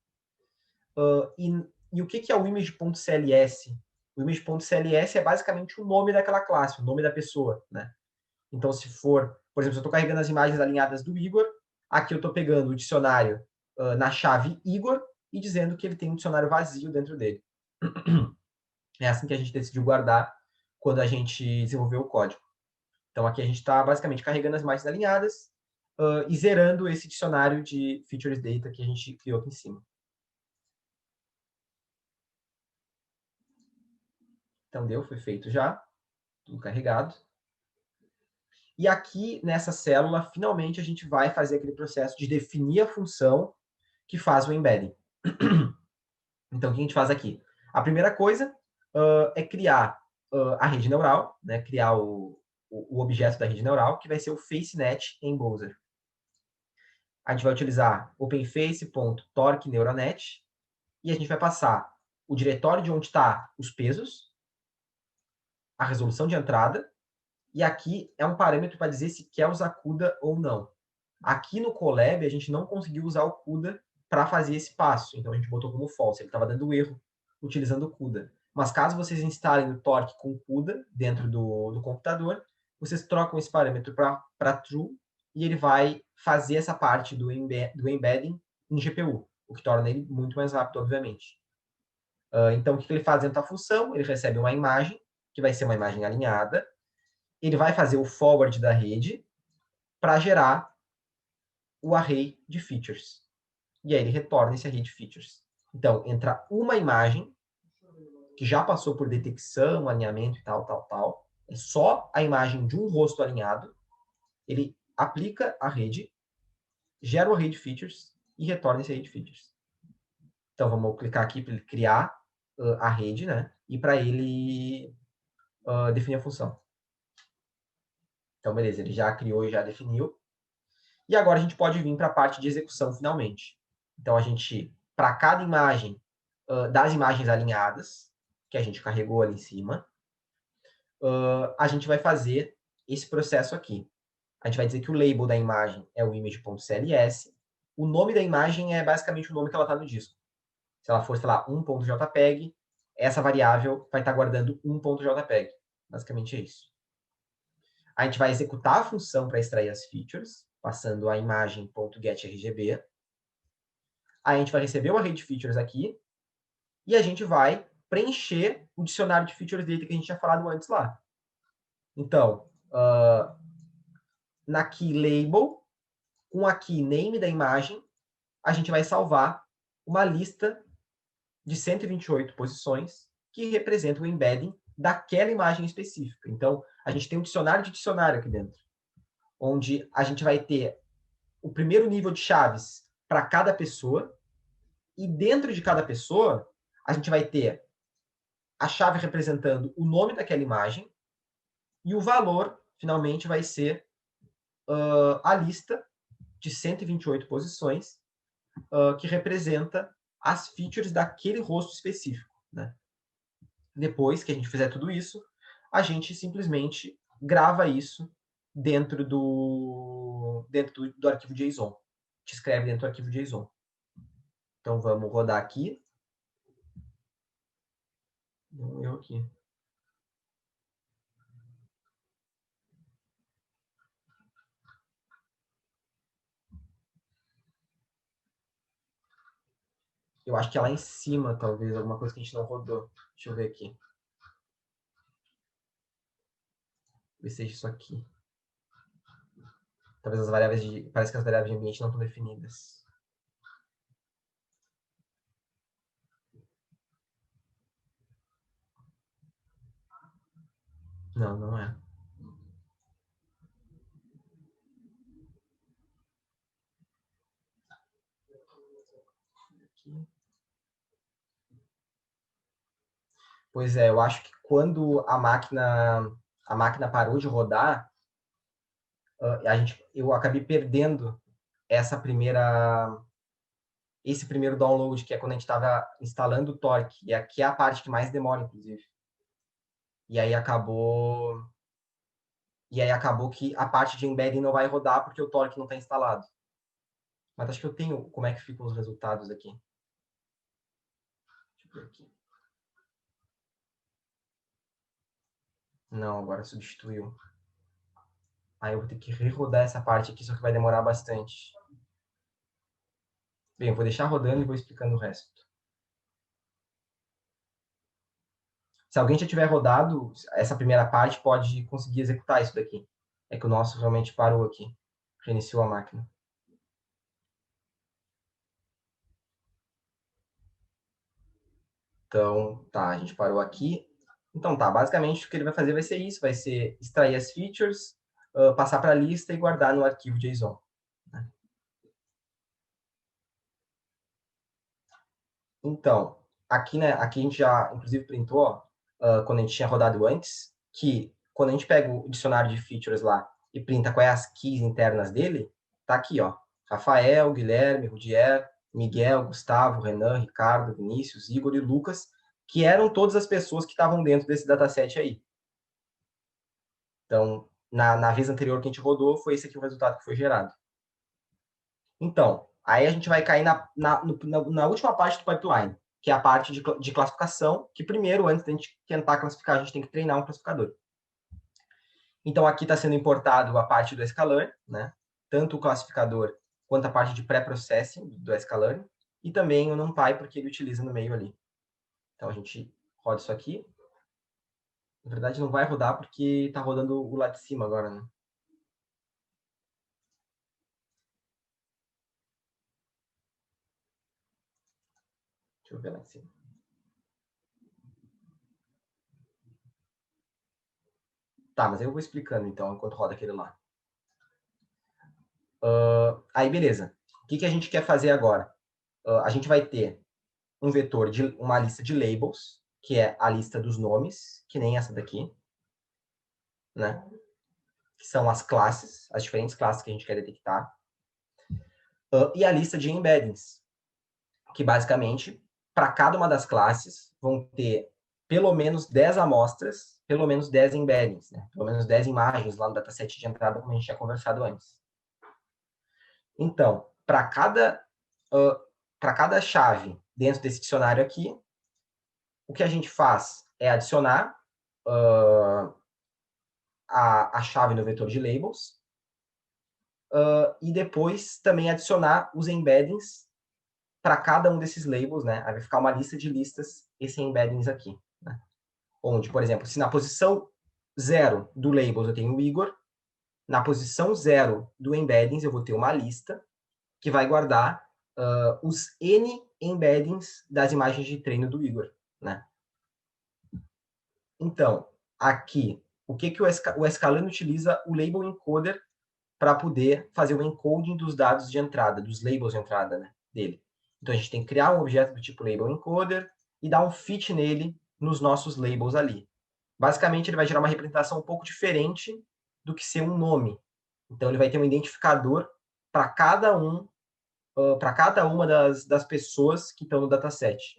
E o que é o image.cls? O image.cls é basicamente o nome daquela classe, o nome da pessoa, né? Então, se for, por exemplo, se eu estou carregando as imagens alinhadas do Igor, aqui eu estou pegando o dicionário na chave Igor e dizendo que ele tem um dicionário vazio dentro dele. É assim que a gente decidiu guardar quando a gente desenvolveu o código. Então, aqui a gente está basicamente carregando as imagens alinhadas e zerando esse dicionário de features data que a gente criou aqui em cima. Então, foi feito já, tudo carregado. E aqui, nessa célula, finalmente, a gente vai fazer aquele processo de definir a função que faz o embedding. Então, o que a gente faz aqui? A primeira coisa é criar a rede neural, né? Criar o objeto da rede neural, que vai ser o FaceNet em Bowser. A gente vai utilizar openface.torqueneuronet e a gente vai passar o diretório de onde está os pesos, a resolução de entrada, e aqui é um parâmetro para dizer se quer usar CUDA ou não. Aqui no Colab, a gente não conseguiu usar o CUDA para fazer esse passo, então a gente botou como false, ele estava dando erro utilizando o CUDA. Mas caso vocês instalem o Torque com CUDA dentro do computador, vocês trocam esse parâmetro para true e ele vai fazer essa parte do embedding em GPU, o que torna ele muito mais rápido, obviamente. Então, o que ele faz dentro da função? Ele recebe uma imagem, que vai ser uma imagem alinhada, ele vai fazer o forward da rede para gerar o array de features. E aí ele retorna esse array de features. Então, entra uma imagem que já passou por detecção, alinhamento e tal. É só a imagem de um rosto alinhado. Ele aplica a rede, gera o array de features e retorna esse array de features. Então, vamos clicar aqui para ele criar a rede, né? E para ele definir a função. Então, beleza, ele já criou e já definiu. E agora a gente pode vir para a parte de execução, finalmente. Então, a gente, para cada imagem das imagens alinhadas, que a gente carregou ali em cima, a gente vai fazer esse processo aqui. A gente vai dizer que o label da imagem é o image.cls. O nome da imagem é basicamente o nome que ela está no disco. Se ela for, sei lá, 1.jpg, essa variável vai estar guardando 1.jpg. Basicamente é isso. A gente vai executar a função para extrair as features, passando a imagem.getRGB. Aí a gente vai receber o array de features aqui, e a gente vai preencher o dicionário de features data que a gente tinha falado antes lá. Então, na key label, com a key name da imagem, a gente vai salvar uma lista de 128 posições que representam o embedding daquela imagem específica. Então, a gente tem um dicionário de dicionário aqui dentro, onde a gente vai ter o primeiro nível de chaves para cada pessoa, e dentro de cada pessoa, a gente vai ter a chave representando o nome daquela imagem, e o valor, finalmente, vai ser a lista de 128 posições que representa as features daquele rosto específico. Né? Depois que a gente fizer tudo isso, a gente simplesmente grava isso dentro do arquivo JSON. A gente escreve dentro do arquivo JSON. Então, vamos rodar aqui. Deu um erro aqui. Eu acho que é lá em cima, talvez, alguma coisa que a gente não rodou. Deixa eu ver aqui. Talvez seja isso aqui. Talvez as variáveis parece que as variáveis de ambiente não estão definidas. Não, não é. Pois é, eu acho que quando a máquina parou de rodar, eu acabei perdendo esse primeiro download, que é quando a gente estava instalando o Torque, e aqui é a parte que mais demora, inclusive. E aí acabou que a parte de embedding não vai rodar porque o Torque não está instalado. Mas acho que eu tenho como é que ficam os resultados aqui. Deixa eu ver aqui. Não, agora substituiu. Aí eu vou ter que rerodar essa parte aqui, só que vai demorar bastante. Bem, eu vou deixar rodando e vou explicando o resto. Se alguém já tiver rodado essa primeira parte, pode conseguir executar isso daqui. É que o nosso realmente parou aqui. Reiniciou a máquina. Então, tá, a gente parou aqui. Então, tá, basicamente o que ele vai fazer vai ser isso. Vai ser extrair as features, passar para a lista e guardar no arquivo JSON. Né? Então, aqui, né, aqui a gente já, inclusive, printou, ó, quando a gente tinha rodado antes, que quando a gente pega o dicionário de features lá e printa quais as keys internas dele, tá aqui, ó. Rafael, Guilherme, Rudier, Miguel, Gustavo, Renan, Ricardo, Vinícius, Igor e Lucas, que eram todas as pessoas que estavam dentro desse dataset aí. Então, na vez anterior que a gente rodou, foi esse aqui o resultado que foi gerado. Então, aí a gente vai cair na última parte do pipeline, que é a parte de classificação, que primeiro, antes da gente tentar classificar, a gente tem que treinar um classificador. Então, aqui está sendo importado a parte do sklearn, né? Tanto o classificador quanto a parte de pré-processing do sklearn, e também o NumPy, porque ele utiliza no meio ali. Então, a gente roda isso aqui. Na verdade, não vai rodar porque está rodando o lá de cima agora, né? Deixa eu ver lá em cima. Tá, mas aí eu vou explicando, então, enquanto roda aquele lá. Aí, beleza. O que a gente quer fazer agora? A gente vai ter um vetor de uma lista de labels, que é a lista dos nomes, que nem essa daqui, né? Que são as classes, as diferentes classes que a gente quer detectar. E a lista de embeddings, que basicamente, para cada uma das classes, vão ter pelo menos 10 amostras, pelo menos 10 embeddings, né? Pelo menos 10 imagens lá no dataset de entrada, como a gente tinha conversado antes. Então, para cada chave dentro desse dicionário aqui, o que a gente faz é adicionar a chave no vetor de labels e depois também adicionar os embeddings para cada um desses labels, né? Aí vai ficar uma lista de listas, esse embeddings aqui. Né? Onde, por exemplo, se na posição 0 do labels eu tenho o Igor, na posição 0 do embeddings eu vou ter uma lista que vai guardar os N embeddings das imagens de treino do Igor. Né? Então, aqui, o que o sklearn utiliza? O label encoder para poder fazer o encoding dos dados de entrada, dos labels de entrada, né, dele. Então, a gente tem que criar um objeto do tipo label encoder e dar um fit nele nos nossos labels ali. Basicamente, ele vai gerar uma representação um pouco diferente do que ser um nome. Então, ele vai ter um identificador para cada uma das pessoas que estão no dataset.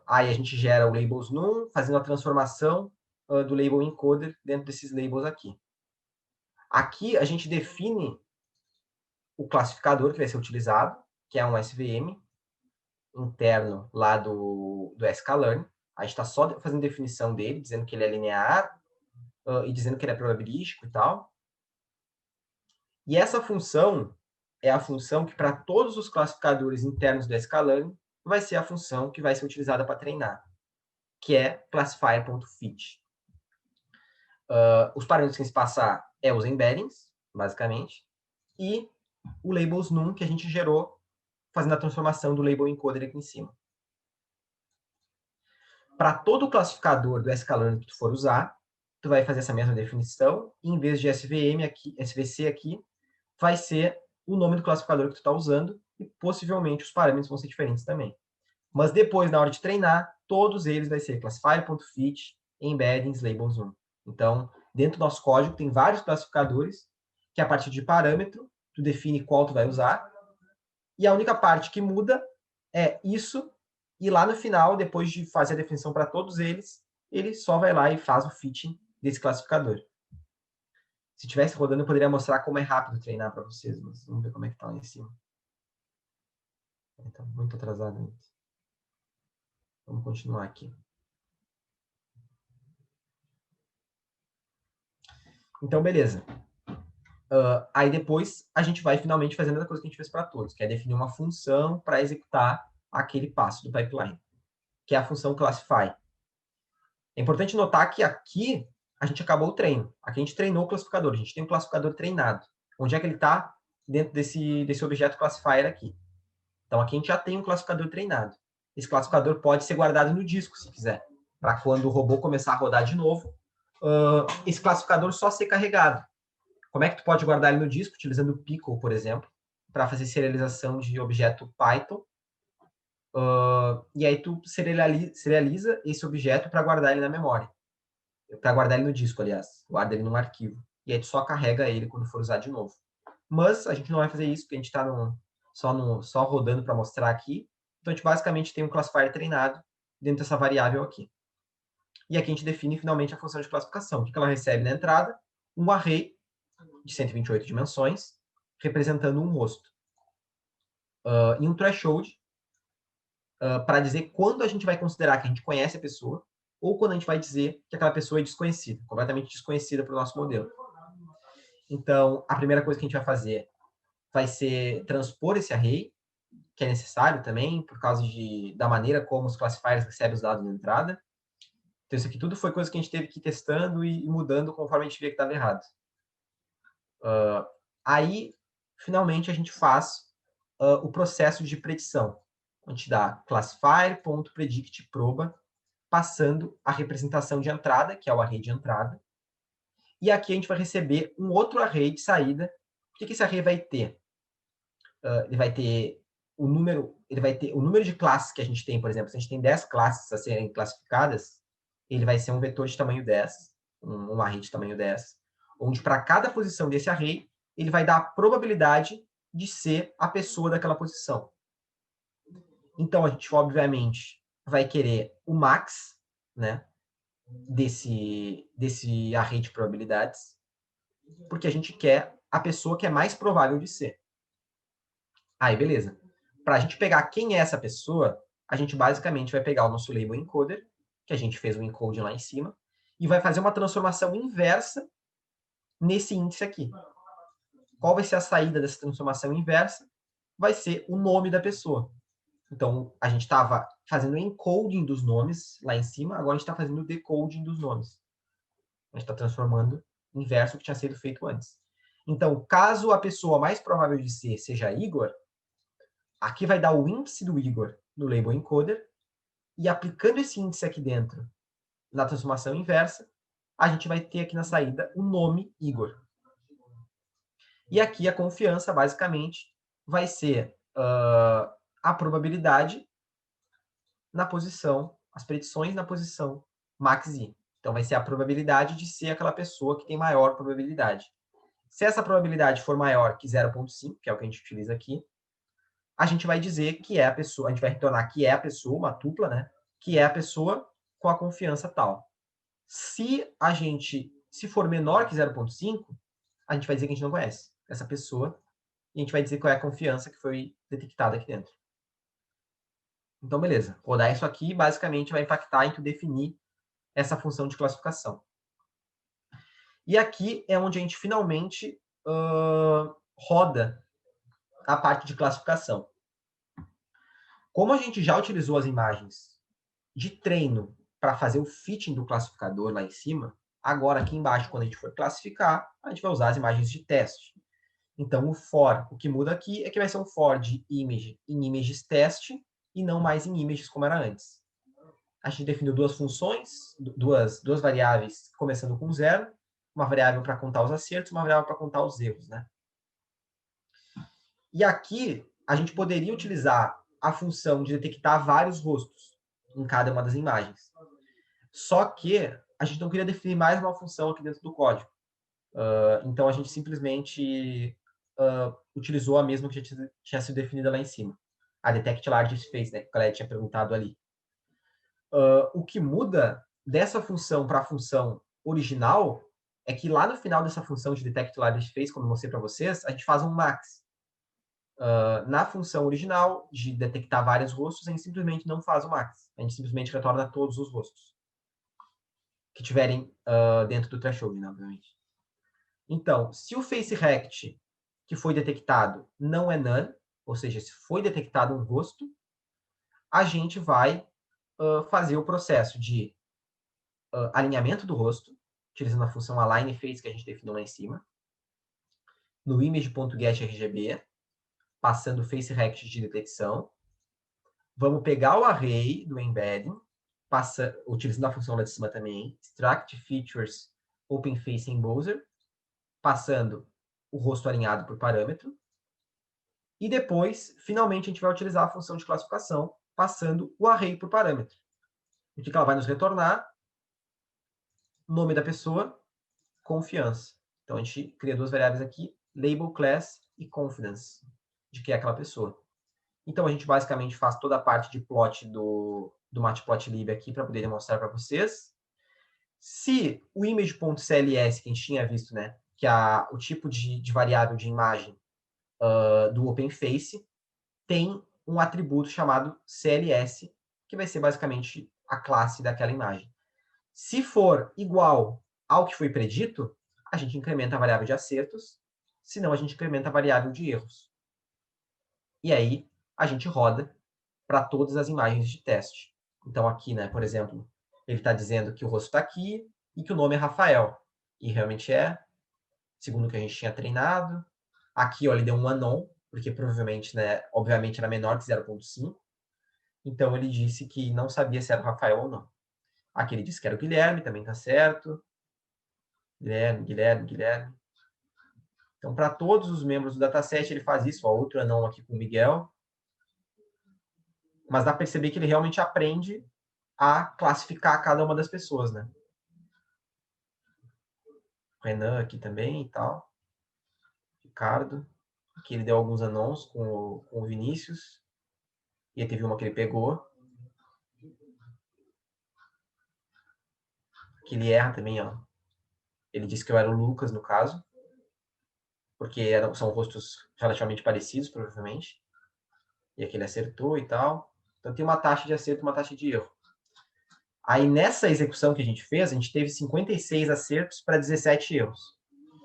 Aí a gente gera o labels num, fazendo a transformação do label encoder dentro desses labels aqui. Aqui a gente define o classificador que vai ser utilizado, que é um SVM interno lá do sklearn. A gente está só fazendo definição dele, dizendo que ele é linear e dizendo que ele é probabilístico e tal. E essa função é a função que, para todos os classificadores internos do sklearn, vai ser a função que vai ser utilizada para treinar, que é classifier.fit. Os parâmetros que a gente passar é os embeddings, basicamente, e o labels num que a gente gerou fazendo a transformação do label encoder aqui em cima. Para todo o classificador do sklearn que tu for usar, tu vai fazer essa mesma definição, e em vez de SVM aqui, SVC aqui, vai ser o nome do classificador que tu está usando, e possivelmente os parâmetros vão ser diferentes também. Mas depois, na hora de treinar, todos eles vai ser classifier.fit, embeddings, labels1. Então, dentro do nosso código, tem vários classificadores, que a partir de parâmetro, tu define qual tu vai usar, e a única parte que muda é isso, e lá no final, depois de fazer a definição para todos eles, ele só vai lá e faz o fitting desse classificador. Se estivesse rodando, eu poderia mostrar como é rápido treinar para vocês, mas vamos ver como é que está lá em cima. Está muito atrasado ainda. Vamos continuar aqui. Então, beleza. Aí depois a gente vai finalmente fazendo a mesma coisa que a gente fez para todos, que é definir uma função para executar aquele passo do pipeline, que é a função classify. É importante notar que aqui a gente acabou o treino. Aqui a gente treinou o classificador, a gente tem um classificador treinado. Onde é que ele está? Dentro desse objeto classifier aqui. Então aqui a gente já tem um classificador treinado. Esse classificador pode ser guardado no disco, se quiser, para quando o robô começar a rodar de novo, esse classificador só ser carregado. Como é que tu pode guardar ele no disco? Utilizando o Pickle, por exemplo, para fazer serialização de objeto Python. E aí tu serializa esse objeto para guardar ele na memória. Para guardar ele no disco, aliás. Guarda ele num arquivo. E aí tu só carrega ele quando for usar de novo. Mas a gente não vai fazer isso, porque a gente está só rodando para mostrar aqui. Então a gente basicamente tem um classifier treinado dentro dessa variável aqui. E aqui a gente define finalmente a função de classificação. O que ela recebe na entrada? Um array de 128 dimensões, representando um rosto. E um threshold, para dizer quando a gente vai considerar que a gente conhece a pessoa, ou quando a gente vai dizer que aquela pessoa é desconhecida, completamente desconhecida para o nosso modelo. Então, a primeira coisa que a gente vai fazer vai ser transpor esse array, que é necessário também, por causa da maneira como os classifiers recebem os dados de entrada. Então, isso aqui tudo foi coisa que a gente teve que ir testando e mudando conforme a gente via que estava errado. Aí, finalmente, a gente faz o processo de predição. A gente dá classifier.predictProba, passando a representação de entrada, que é o array de entrada. E aqui a gente vai receber um outro array de saída. O que esse array vai ter? Ele vai ter o número de classes que a gente tem, por exemplo. Se a gente tem 10 classes a serem classificadas, ele vai ser um vetor de tamanho 10, um array de tamanho 10, onde para cada posição desse array, ele vai dar a probabilidade de ser a pessoa daquela posição. Então, a gente, obviamente, vai querer o max, né, desse array de probabilidades, porque a gente quer a pessoa que é mais provável de ser. Aí, beleza. Para a gente pegar quem é essa pessoa, a gente basicamente vai pegar o nosso label encoder, que a gente fez o encode lá em cima, e vai fazer uma transformação inversa nesse índice aqui. Qual vai ser a saída dessa transformação inversa? Vai ser o nome da pessoa. Então, a gente estava fazendo o encoding dos nomes lá em cima, agora a gente está fazendo o decoding dos nomes. A gente está transformando inverso o que tinha sido feito antes. Então, caso a pessoa mais provável de ser seja Igor, aqui vai dar o índice do Igor no label encoder, e aplicando esse índice aqui dentro, na transformação inversa, a gente vai ter aqui na saída o nome Igor. E aqui a confiança, basicamente, vai ser a probabilidade na posição, as predições na posição max i. Então, vai ser a probabilidade de ser aquela pessoa que tem maior probabilidade. Se essa probabilidade for maior que 0,5, que é o que a gente utiliza aqui, a gente vai dizer que é a pessoa, a gente vai retornar que é a pessoa, uma tupla, né? Que é a pessoa com a confiança tal. Se for menor que 0,5, a gente vai dizer que a gente não conhece essa pessoa, e a gente vai dizer qual é a confiança que foi detectada aqui dentro. Então, beleza. Rodar isso aqui, basicamente, vai impactar em tu definir essa função de classificação. E aqui é onde a gente finalmente roda a parte de classificação. Como a gente já utilizou as imagens de treino para fazer o fitting do classificador lá em cima, Agora, aqui embaixo, quando a gente for classificar, a gente vai usar as imagens de teste. Então, o for, o que muda aqui é que vai ser um for de image em images teste e não mais em images como era antes. A gente definiu duas funções, duas variáveis, começando com 0, uma variável para contar os acertos, uma variável para contar os erros, né? E aqui, a gente poderia utilizar a função de detectar vários rostos em cada uma das imagens. Só que a gente não queria definir mais uma função aqui dentro do código. Então, a gente simplesmente utilizou a mesma que já tinha sido definida lá em cima. A detect large space, né, que o Caleb tinha perguntado ali. O que muda dessa função para a função original é que lá no final dessa função de detect large space, como eu mostrei para vocês, a gente faz um max. Na função original de detectar vários rostos, a gente simplesmente não faz o max. A gente simplesmente retorna todos os rostos que tiverem dentro do threshold, né, obviamente. Então, se o face rect que foi detectado não é none, ou seja, se foi detectado um rosto, a gente vai fazer o processo de alinhamento do rosto, utilizando a função align face que a gente definiu lá em cima, no image.getRGB, passando o face rect de detecção. Vamos pegar o array do embedding, utilizando a função lá de cima também, extract features open face em browser, passando o rosto alinhado por parâmetro. E depois, finalmente, a gente vai utilizar a função de classificação, passando o array por parâmetro. O que ela vai nos retornar? Nome da pessoa, confiança. Então, a gente cria duas variáveis aqui, label class e confidence, de que é aquela pessoa. Então, a gente basicamente faz toda a parte de plot do matplotlib aqui para poder demonstrar para vocês. Se o image.cls que a gente tinha visto, né, que é o tipo de variável de imagem do OpenFace, tem um atributo chamado CLS, que vai ser basicamente a classe daquela imagem. Se for igual ao que foi predito, a gente incrementa a variável de acertos, senão a gente incrementa a variável de erros. E aí, a gente roda para todas as imagens de teste. Então, aqui, né, por exemplo, ele está dizendo que o rosto está aqui e que o nome é Rafael. E realmente é, segundo o que a gente tinha treinado. Aqui, ó, ele deu um unknown, porque provavelmente, né, obviamente era menor que 0.5. Então, ele disse que não sabia se era o Rafael ou não. Aqui ele disse que era o Guilherme, também está certo. Guilherme. Então, para todos os membros do dataset, ele faz isso. Ó, outro anão aqui com o Miguel. Mas dá para perceber que ele realmente aprende a classificar cada uma das pessoas, né? Renan aqui também e tal. Ricardo. Aqui ele deu alguns anons com o Vinícius. E aí teve uma que ele pegou. Que ele erra também, ó. Ele disse que eu era o Lucas, no caso. Porque são rostos relativamente parecidos, provavelmente. E aqui ele acertou e tal. Então tem uma taxa de acerto e uma taxa de erro. Aí nessa execução que a gente fez, a gente teve 56 acertos para 17 erros.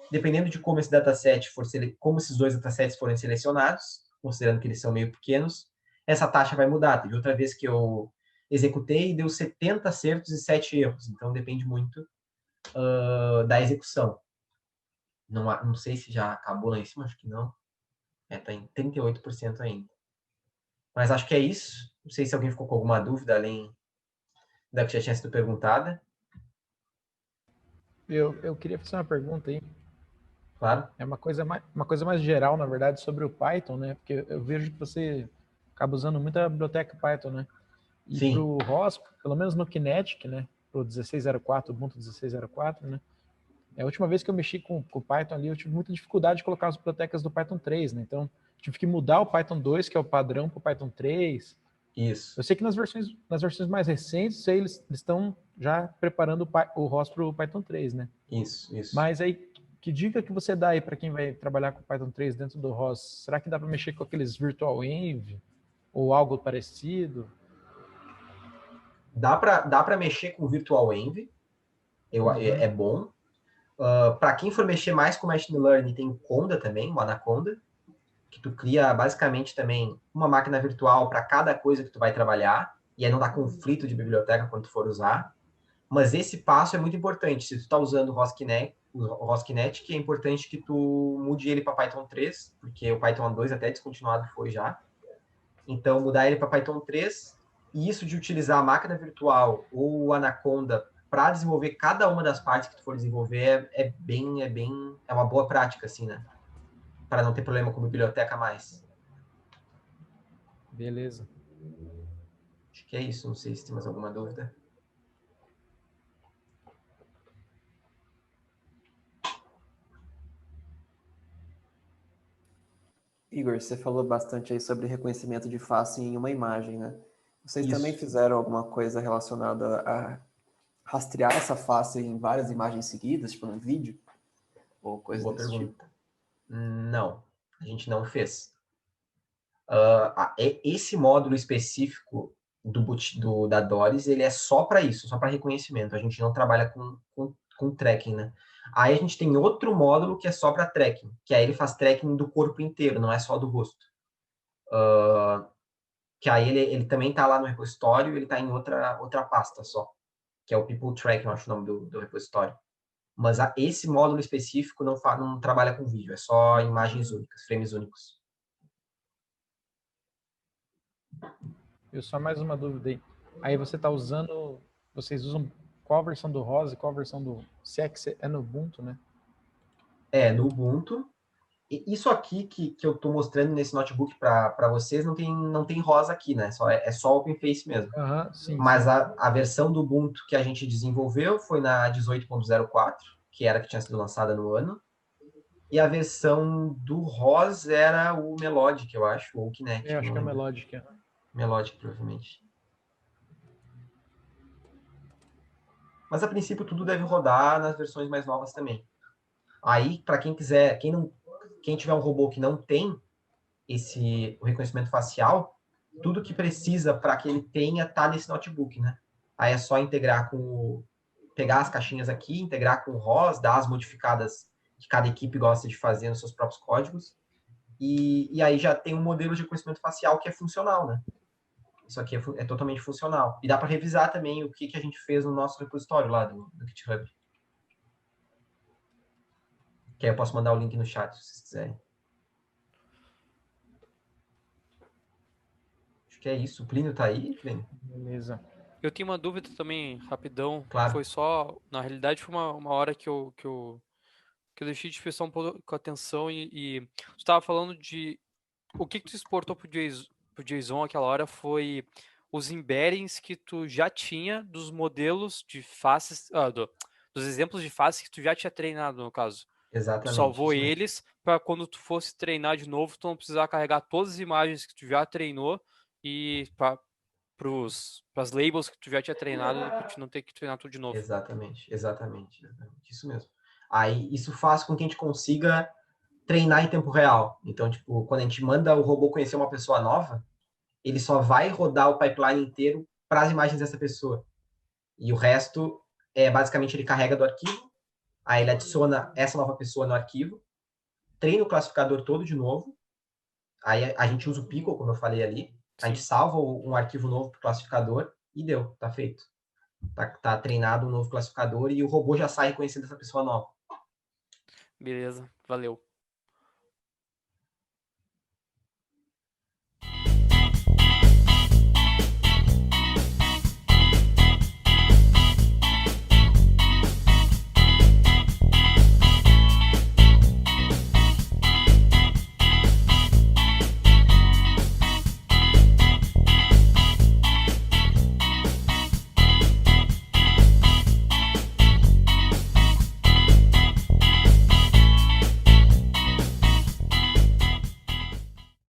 Dependendo de como esse dataset como esses dois datasets forem selecionados, considerando que eles são meio pequenos, essa taxa vai mudar. Teve outra vez que eu executei e deu 70 acertos e 7 erros. Então depende muito da execução. Não sei se já acabou lá em cima, acho que não. Está em 38% ainda. Mas acho que é isso. Não sei se alguém ficou com alguma dúvida além da que já tinha sido perguntada. Eu queria fazer uma pergunta aí. Claro. É uma coisa mais geral, na verdade, sobre o Python, né? Porque eu vejo que você acaba usando muita biblioteca Python, né? E para o ROS, pelo menos no Kinetic, né? Para o 16.04, Ubuntu 16.04, né? A última vez que eu mexi com o Python ali, eu tive muita dificuldade de colocar as bibliotecas do Python 3, né? Então, tive que mudar o Python 2, que é o padrão, para o Python 3. Isso. Eu sei que nas versões mais recentes, eles estão já preparando o ROS para o Python 3, né? Isso. Mas aí, que dica que você dá aí para quem vai trabalhar com Python 3 dentro do ROS? Será que dá para mexer com aqueles virtual env ou algo parecido? Dá para mexer com virtual env. É bom. Para quem for mexer mais com machine learning, tem o Conda também, o Anaconda, que tu cria basicamente também uma máquina virtual para cada coisa que tu vai trabalhar, e aí não dá conflito de biblioteca quando tu for usar. Mas esse passo é muito importante. Se tu está usando o ROSCnet, que é importante que tu mude ele para Python 3, porque o Python 2 até descontinuado foi já. Então, mudar ele para Python 3, e isso de utilizar a máquina virtual ou o Anaconda para desenvolver cada uma das partes que tu for desenvolver é uma boa prática, assim, né? Para não ter problema com biblioteca mais. Beleza. Acho que é isso. Não sei se tem mais alguma dúvida. Igor, você falou bastante aí sobre reconhecimento de face em uma imagem, né? Vocês Isso. também fizeram alguma coisa relacionada a rastrear essa face em várias imagens seguidas, tipo num vídeo? Ou coisa Boa desse pergunta. tipo? Não, a gente não fez. Esse módulo específico da Doris, ele é só para isso, só para reconhecimento. A gente não trabalha com tracking, né? Aí a gente tem outro módulo que é só para tracking, que aí ele faz tracking do corpo inteiro, não é só do rosto. Que aí ele também está lá no repositório, ele está em outra pasta só, que é o People Tracking, eu acho o nome do repositório. Mas esse módulo específico não trabalha com vídeo, é só imagens únicas, frames únicos. Eu só mais uma dúvida aí. Aí você está usando, vocês usam qual a versão do ROS e qual a versão do... Se é no Ubuntu, né? É, no Ubuntu. Isso aqui que eu estou mostrando nesse notebook para vocês não tem rosa aqui, né? É só OpenFace mesmo. Sim. Mas sim. a versão do Ubuntu que a gente desenvolveu foi na 18.04, que era a que tinha sido lançada no ano. E a versão do ROS era o Melodic, eu acho, ou o Kinetic. Eu acho que é Melodic. Melodic, provavelmente. Mas a princípio tudo deve rodar nas versões mais novas também. Aí, para quem quiser, quem tiver um robô que não tem o reconhecimento facial, tudo que precisa para que ele tenha tá nesse notebook, né? Aí é só integrar pegar as caixinhas aqui, integrar com o ROS, dar as modificadas que cada equipe gosta de fazer nos seus próprios códigos, e aí já tem um modelo de reconhecimento facial que é funcional, né? Isso aqui é totalmente funcional. E dá para revisar também o que a gente fez no nosso repositório lá do GitHub. Que aí eu posso mandar o link no chat, se vocês quiserem. Acho que é isso. O Plínio tá aí, Plínio? Beleza. Eu tenho uma dúvida também, rapidão. Claro. Foi só, na realidade, foi uma hora que eu deixei de prestar um pouco com atenção e você estava falando de o que tu exportou pro JSON aquela hora foi os embeddings que tu já tinha dos modelos de faces, dos exemplos de faces que tu já tinha treinado, no caso. Exatamente. Tu salvou isso mesmo. eles para quando tu fosse treinar de novo, tu não precisar carregar todas as imagens que tu já treinou e para as labels que tu já tinha treinado, pra tu não ter que treinar tudo de novo. Exatamente. Isso mesmo. Aí isso faz com que a gente consiga treinar em tempo real. Então, tipo, quando a gente manda o robô conhecer uma pessoa nova, ele só vai rodar o pipeline inteiro para as imagens dessa pessoa. E o resto basicamente ele carrega do arquivo, aí ele adiciona essa nova pessoa no arquivo, treina o classificador todo de novo, aí a gente usa o Pickle, como eu falei ali, a gente salva um arquivo novo para o classificador e deu, tá feito. Tá treinado um novo classificador e o robô já sai reconhecendo essa pessoa nova. Beleza, valeu.